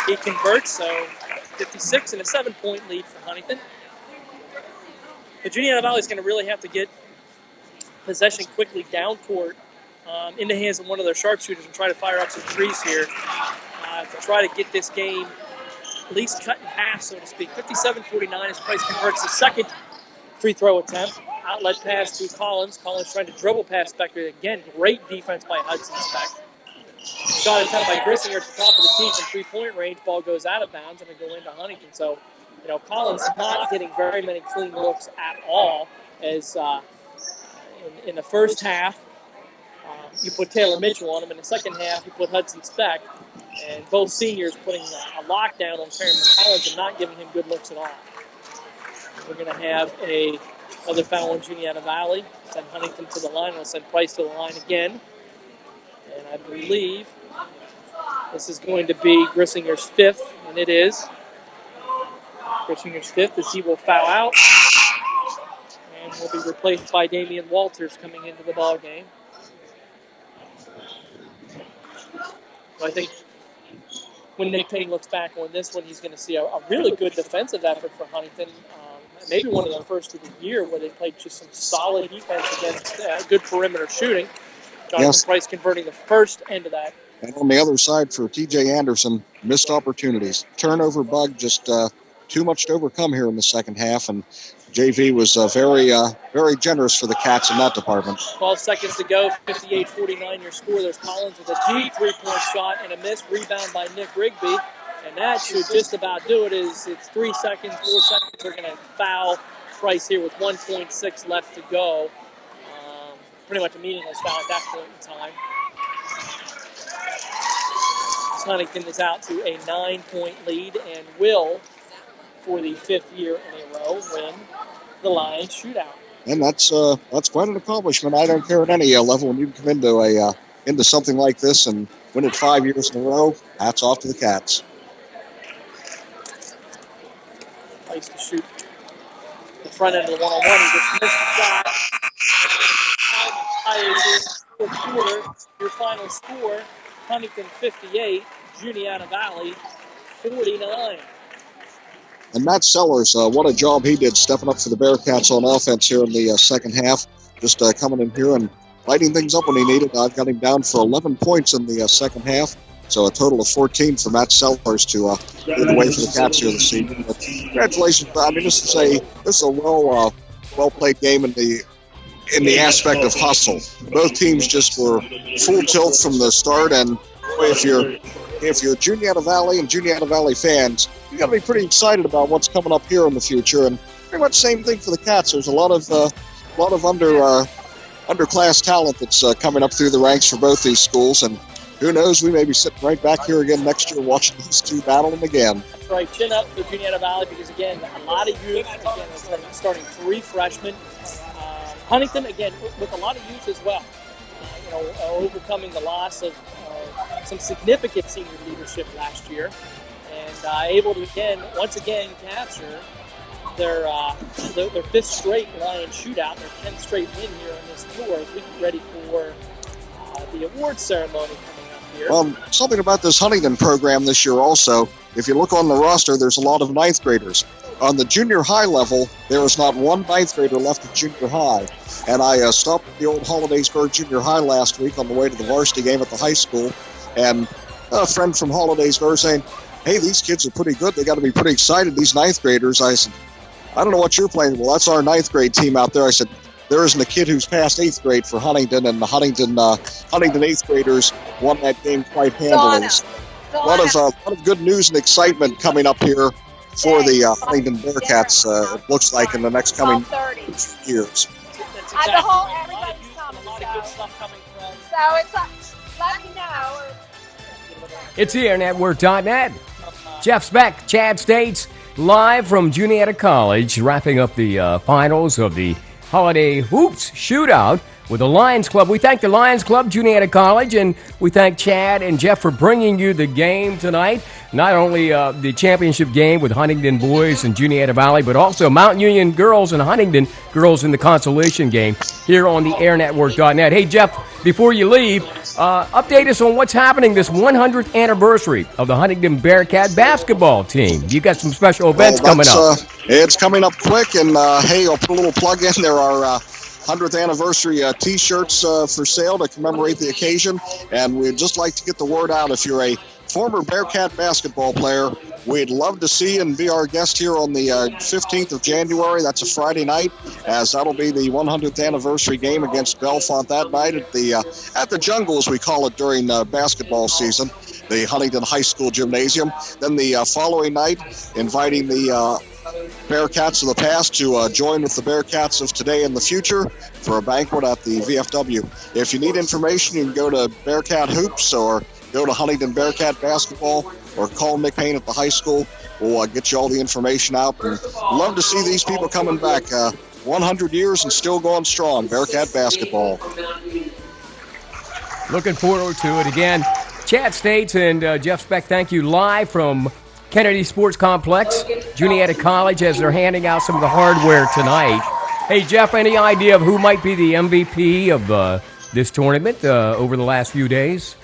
He converts, so 56 and a 7-point lead for Huntington. But Juniata Valley is going to really have to get possession quickly down court in the hands of one of their sharpshooters and try to fire up some threes here to try to get this game at least cut in half, so to speak. 57-49 as Price converts the second free throw attempt. Outlet pass to Collins. Collins trying to dribble past Specker. Again, great defense by Hudson Speck. Shot attempt by Grissinger at the top of the key from three-point range. Ball goes out of bounds and it'll go into Huntington. So, Collins not getting very many clean looks at all. As in the first half, you put Taylor Mitchell on him. In the second half, you put Hudson Speck. And both seniors putting a lockdown on Perry Collins and not giving him good looks at all. We're going to have another foul on Juniata Valley. Send Huntington to the line. We'll send Price to the line again. And I believe this is going to be Grissinger's fifth, and it is. Grissinger's fifth as he will foul out. And will be replaced by Damian Walters coming into the ball game. So I think when Nick Payne looks back on this one, he's going to see a really good defensive effort for Huntington. Maybe one of the first of the year where they played just some solid defense against good perimeter shooting. Jonathan Price converting the first end of that. And on the other side for T.J. Anderson, missed opportunities. Turnover bug, just too much to overcome here in the second half, and JV was very generous for the Cats in that department. 12 seconds to go, 58-49 your score. There's Collins with a deep three-point shot and a missed rebound by Nick Rigby. And that should just about do it. It's 3 seconds, 4 seconds. They're going to foul Price here with 1.6 left to go. Pretty much a meaningless foul at that point in time. Huntington is out to a 9-point lead and will, for the fifth year in a row, win the Lions Shootout. And that's quite an accomplishment. I don't care at any level when you come into something like this and win it 5 years in a row. Hats off to the Cats. Place to shoot the front end of the 1-on-1. He just missed the shot. Fourth quarter, your final score, Huntington 58, Juniata Valley 49. And Matt Sellers, what a job he did stepping up for the Bearcats on offense here in the second half. Just coming in here and lighting things up when he needed. I've got him down for 11 points in the second half. So a total of 14 for Matt Sellers to lead the way for the Cats here this evening. But congratulations. I mean, this is a well played game in the aspect of hustle. Both teams just were full tilt from the start, and if you're Juniata Valley and Juniata Valley fans, you got to be pretty excited about what's coming up here in the future. And pretty much same thing for the Cats. There's a lot of underclass talent that's coming up through the ranks for both these schools, and who knows, we may be sitting right back here again next year watching these two battling again. That's right. Chin up for Juniata Valley because, again, a lot of youth. Again, starting 3 freshmen. Huntington, again, with a lot of youth as well. Overcoming the loss of some significant senior leadership last year, and able to once again capture their 5th straight Lions Shootout, their 10th straight win here on this tour as we get ready for the award ceremony coming up here. Something about this Huntingdon program this year also, if you look on the roster, there's a lot of 9th graders. On the junior high level, there is not one 9th grader left at junior high. And I stopped at the old Hollidaysburg Junior High last week on the way to the varsity game at the high school, and a friend from Hollidaysburg saying, hey, these kids are pretty good. They got to be pretty excited, these 9th graders. I said, I don't know what you're playing. Well, that's our 9th grade team out there. I said, there isn't a kid who's past 8th grade for Huntingdon, and the Huntingdon 8th graders won that game quite handily. A lot of good news and excitement coming up here for the Huntingdon Bearcats, it looks like, in the next coming years. As a whole, everybody's coming. A lot of good stuff coming from. So it's let me know. It's airnetwork.net. Jeff Speck, Chad States, live from Juniata College, wrapping up the finals of the Holiday Hoops Shootout with the Lions Club. We thank the Lions Club, Juniata College, and we thank Chad and Jeff for bringing you the game tonight. Not only the championship game with Huntingdon Boys and Juniata Valley, but also Mount Union girls and Huntingdon girls in the consolation game here on the airnetwork.net. Hey, Jeff, before you leave, update us on what's happening this 100th anniversary of the Huntingdon Bearcat basketball team. You got some special events coming up. It's coming up quick, and hey, I'll put a little plug in. There are 100th anniversary T-shirts for sale to commemorate the occasion, and we'd just like to get the word out. If you're a former Bearcat basketball player, we'd love to see you and be our guest here on the 15th of January. That's a Friday night, as that'll be the 100th anniversary game against Bellefonte that night at the Jungle, as we call it during basketball season, the Huntingdon High School Gymnasium. Then the following night, inviting the Bearcats of the past to join with the Bearcats of today and the future for a banquet at the VFW. If you need information, you can go to Bearcat Hoops or go to Huntingdon Bearcat Basketball or call Nick Payne at the high school. We'll get you all the information out. And love to see these people coming back. 100 years and still going strong. Bearcat basketball. Looking forward to it again. Chad States and Jeff Speck, thank you live from Kennedy Sports Complex, Juniata College, as they're handing out some of the hardware tonight. Hey, Jeff, any idea of who might be the MVP of this tournament over the last few days?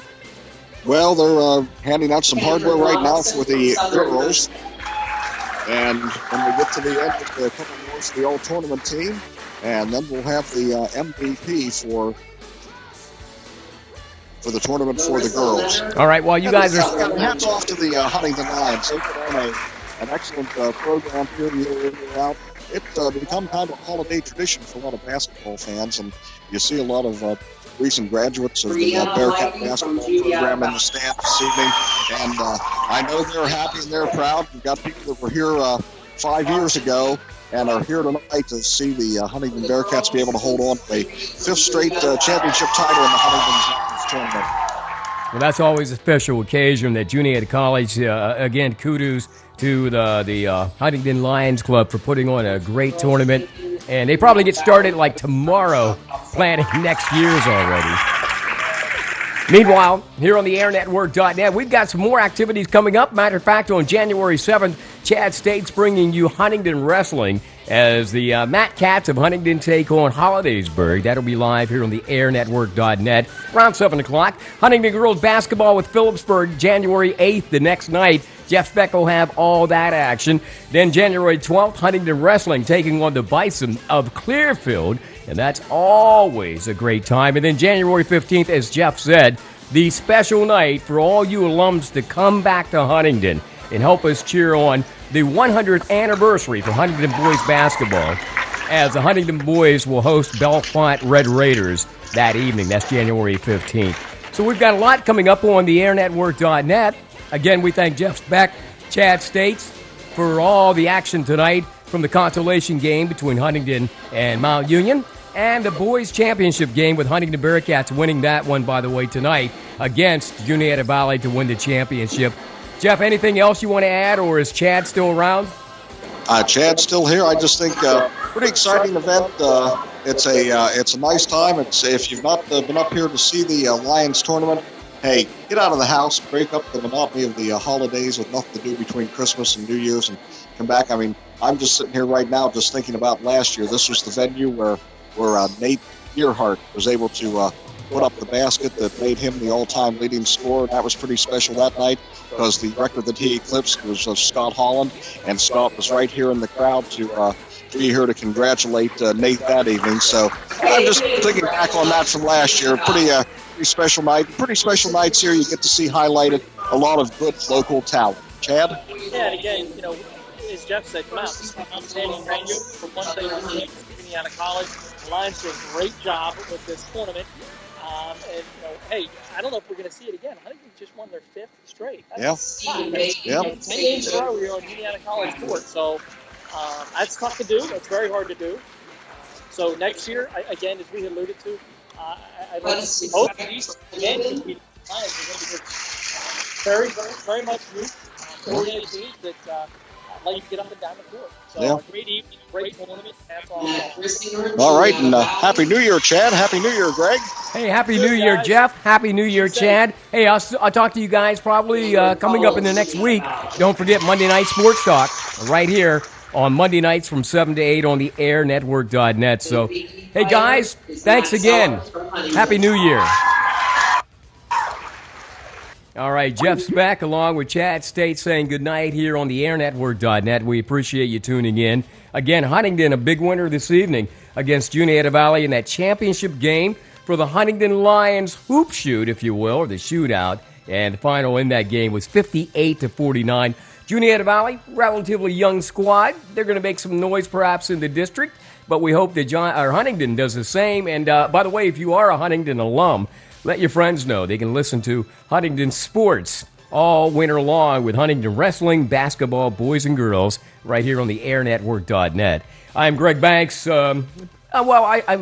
Well, they're handing out some hardware right now for the girls. And when we get to the end, a couple more for the all-tournament team. And then we'll have the MVP for the tournament for the girls. All right, well, you guys are... Hats off to the Huntingdon Lions. They put on an excellent program here year in, year out. It's become kind of a holiday tradition for a lot of basketball fans, and you see a lot of recent graduates of the Bearcat basketball program in the stand this evening. And I know they're happy and they're proud. We've got people that were here 5 years ago and are here tonight to see the Huntingdon Bearcats be able to hold on to a 5th straight championship title in the Huntingdon tournament. Well, that's always a special occasion at Juniata College. Again, kudos to the Huntingdon Lions Club for putting on a great tournament. And they probably get started like tomorrow, planning next year's already. Meanwhile, here on the airnetwork.net, we've got some more activities coming up. Matter of fact, on January 7th, Chad State's bringing you Huntingdon Wrestling as the Matt Cats of Huntingdon take on Hollidaysburg. That'll be live here on the airnetwork.net around 7 o'clock. Huntingdon Girls Basketball with Phillipsburg, January 8th, the next night. Jeff Speck will have all that action. Then January 12th, Huntingdon Wrestling taking on the Bison of Clearfield, and that's always a great time. And then January 15th, as Jeff said, the special night for all you alums to come back to Huntingdon and help us cheer on the 100th anniversary for Huntingdon Boys basketball, as the Huntingdon Boys will host Bellefonte Red Raiders that evening. That's January 15th. So we've got a lot coming up on the airnetwork.net. Again, we thank Jeff Speck, Chad States, for all the action tonight from the consolation game between Huntingdon and Mount Union, and the boys' championship game with Huntingdon Bearcats winning that one, by the way, tonight against Juniata Valley to win the championship. Jeff, anything else you want to add, or is Chad still around? Chad's still here. I just think pretty exciting event. It's a nice time. If you've not been up here to see the Lions tournament, hey, get out of the house, break up the monotony of the holidays with nothing to do between Christmas and New Year's, and come back. I mean, I'm just sitting here right now just thinking about last year. This was the venue where Nate Earhart was able to put up the basket that made him the all-time leading scorer. That was pretty special that night because the record that he eclipsed was of Scott Holland, and Scott was right here in the crowd to be here to congratulate Nate that evening. So I'm just thinking back on that from last year. Pretty special night. Pretty special nights here. You get to see highlighted a lot of good local talent. Chad? Yeah, and again, as Jeff said, come out. This is an outstanding venue. For one thing, coming out of college, the Lions did a great job with this tournament. And, hey, I don't know if we're going to see it again. Huntington just won their 5th straight. That's 10 games in a row here on Juniata College court. So that's tough to do. That's very hard to do. So next year, again, as we alluded to, I hope these games will be Lions are going to be very, very, very much coordinated teams that let you get up and down the court. So a great evening, great tournament. Hats off. All right, and Happy New Year, Chad. Happy New Year, Greg. Hey, Happy New Year, Jeff. Happy New Year, Chad. Hey, I'll talk to you guys probably coming up in the next week. Don't forget Monday Night Sports Talk right here on Monday nights from 7 to 8 on the airnetwork.net. So, hey, guys, thanks again. Happy New Year. All right, Jeff Speck along with Chad State saying goodnight here on the airnetwork.net. We appreciate you tuning in. Again, Huntingdon, a big winner this evening against Juniata Valley in that championship game for the Huntingdon Lions hoop shoot, if you will, or the shootout. And the final in that game was 58-49. Juniata Valley, relatively young squad. They're going to make some noise perhaps in the district, but we hope that Huntingdon does the same. And by the way, if you are a Huntingdon alum, let your friends know they can listen to Huntingdon Sports all winter long with Huntingdon Wrestling, Basketball, Boys and Girls, right here on the airnetwork.net. I'm Greg Banks. I'm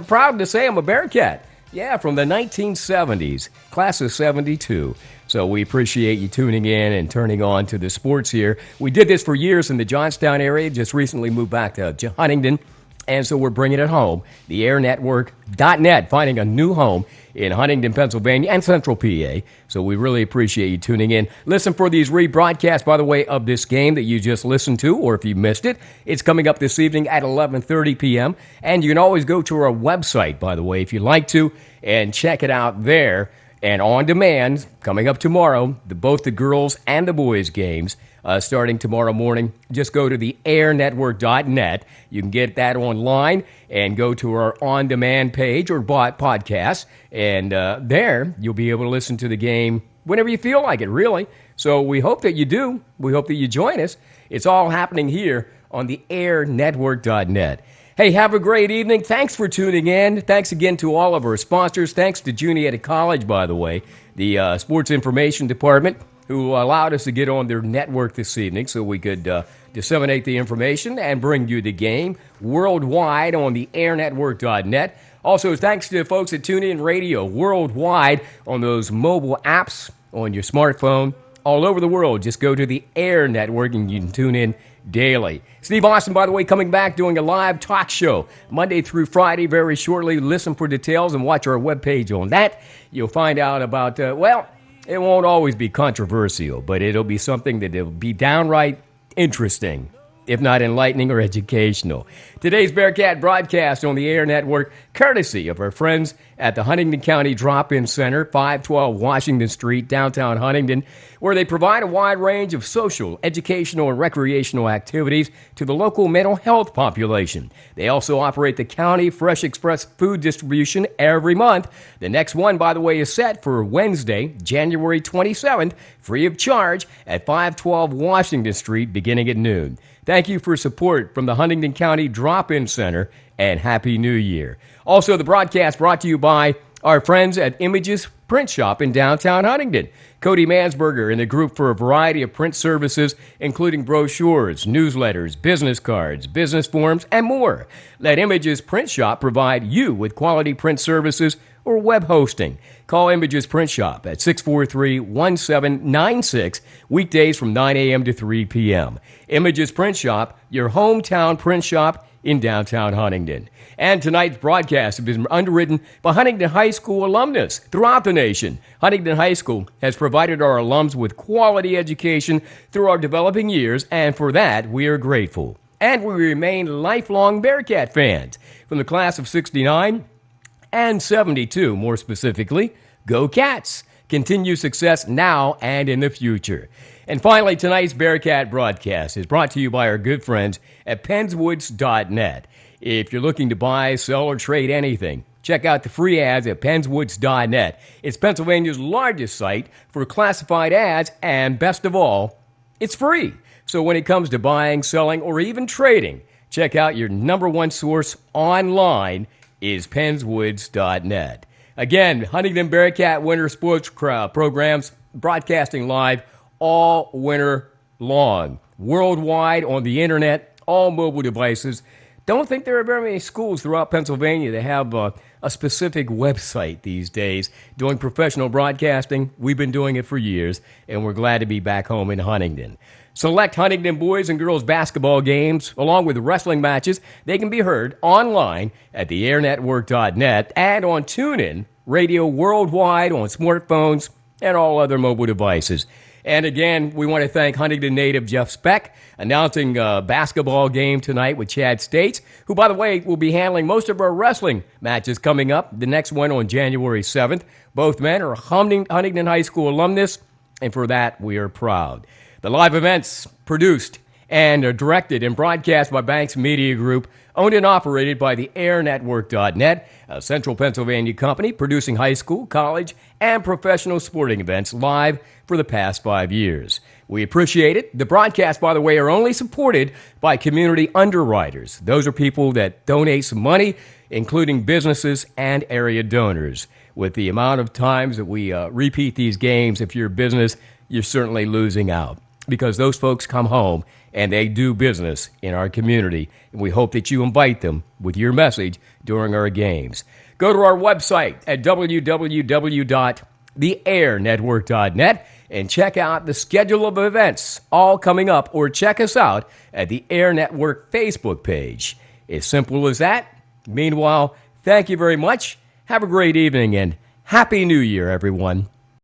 proud to say I'm a Bearcat. Yeah, from the 1970s, class of 72. So we appreciate you tuning in and turning on to the sports here. We did this for years in the Johnstown area, just recently moved back to Huntingdon, and so we're bringing it home. The airnetwork.net, finding a new home in Huntingdon, Pennsylvania, and Central PA. So we really appreciate you tuning in. Listen for these rebroadcasts, by the way, of this game that you just listened to, or if you missed it, it's coming up this evening at 11:30 p.m. And you can always go to our website, by the way, if you'd like to, and check it out there. And on demand, coming up tomorrow, both the girls and the boys games, starting tomorrow morning. Just go to the airnetwork.net. You can get that online and go to our on-demand page or podcast. And there, you'll be able to listen to the game whenever you feel like it, really. So we hope that you do. We hope that you join us. It's all happening here on the airnetwork.net. Hey, have a great evening. Thanks for tuning in. Thanks again to all of our sponsors. Thanks to Juniata College, by the way, the Sports Information Department, who allowed us to get on their network this evening so we could disseminate the information and bring you the game worldwide on the airnetwork.net. Also, thanks to the folks at TuneIn Radio worldwide on those mobile apps on your smartphone all over the world. Just go to the Air Network and you can tune in daily. Steve Austin, by the way, coming back doing a live talk show Monday through Friday very shortly. Listen for details and watch our webpage on that. You'll find out about, it won't always be controversial, but it'll be something that will be downright interesting. if not enlightening or educational. Today's Bearcat broadcast on the Air Network, courtesy of our friends at the Huntingdon County Drop-In Center, 512 Washington Street, downtown Huntingdon, where they provide a wide range of social, educational, and recreational activities to the local mental health population. They also operate the County Fresh Express food distribution every month. The next one, by the way, is set for Wednesday, January 27th, free of charge at 512 Washington Street, beginning at noon. Thank you for support from the Huntingdon County Drop-In Center, and Happy New Year. Also, the broadcast brought to you by our friends at Images Print Shop in downtown Huntingdon. Cody Mansberger and the group for a variety of print services, including brochures, newsletters, business cards, business forms, and more. Let Images Print Shop provide you with quality print services or web hosting. Call Images Print Shop at 643-1796, weekdays from 9 a.m. to 3 p.m. Images Print Shop, your hometown print shop in downtown Huntingdon. And tonight's broadcast has been underwritten by Huntingdon High School alumnus throughout the nation. Huntingdon High School has provided our alums with quality education through our developing years, and for that, we are grateful. And we remain lifelong Bearcat fans. From the class of 69 and 72, more specifically, go Cats! Continue success now and in the future. And finally, tonight's Bearcat broadcast is brought to you by our good friends at penswoods.net. If you're looking to buy, sell, or trade anything, check out the free ads at penswoods.net. It's Pennsylvania's largest site for classified ads, and best of all, it's free. So when it comes to buying, selling, or even trading, check out your number one source online is penswoods.net. Again, Huntingdon Bearcat Winter Sports programs broadcasting live all winter long, worldwide, on the internet, all mobile devices. Don't think there are very many schools throughout Pennsylvania that have a specific website these days doing professional broadcasting. We've been doing it for years, and we're glad to be back home in Huntingdon. Select Huntingdon boys and girls basketball games, along with wrestling matches. They can be heard online at theairnetwork.net and on TuneIn, radio worldwide on smartphones and all other mobile devices. And again, we want to thank Huntingdon native Jeff Speck, announcing a basketball game tonight with Chad States, who, by the way, will be handling most of our wrestling matches coming up. The next one on January 7th. Both men are Huntingdon High School alumnus, and for that, we are proud. The live events produced and are directed and broadcast by Banks Media Group, owned and operated by the AirNetwork.net, a Central Pennsylvania company producing high school, college, and professional sporting events live for the past 5 years. We appreciate it. The broadcasts, by the way, are only supported by community underwriters. Those are people that donate some money, including businesses and area donors. With the amount of times that we repeat these games, if you're a business, you're certainly losing out, because those folks come home and they do business in our community, and we hope that you invite them with your message during our games. Go to our website at www.theairnetwork.net and check out the schedule of events all coming up, or check us out at the Air Network Facebook page. As simple as that. Meanwhile, thank you very much. Have a great evening, and Happy New Year, everyone.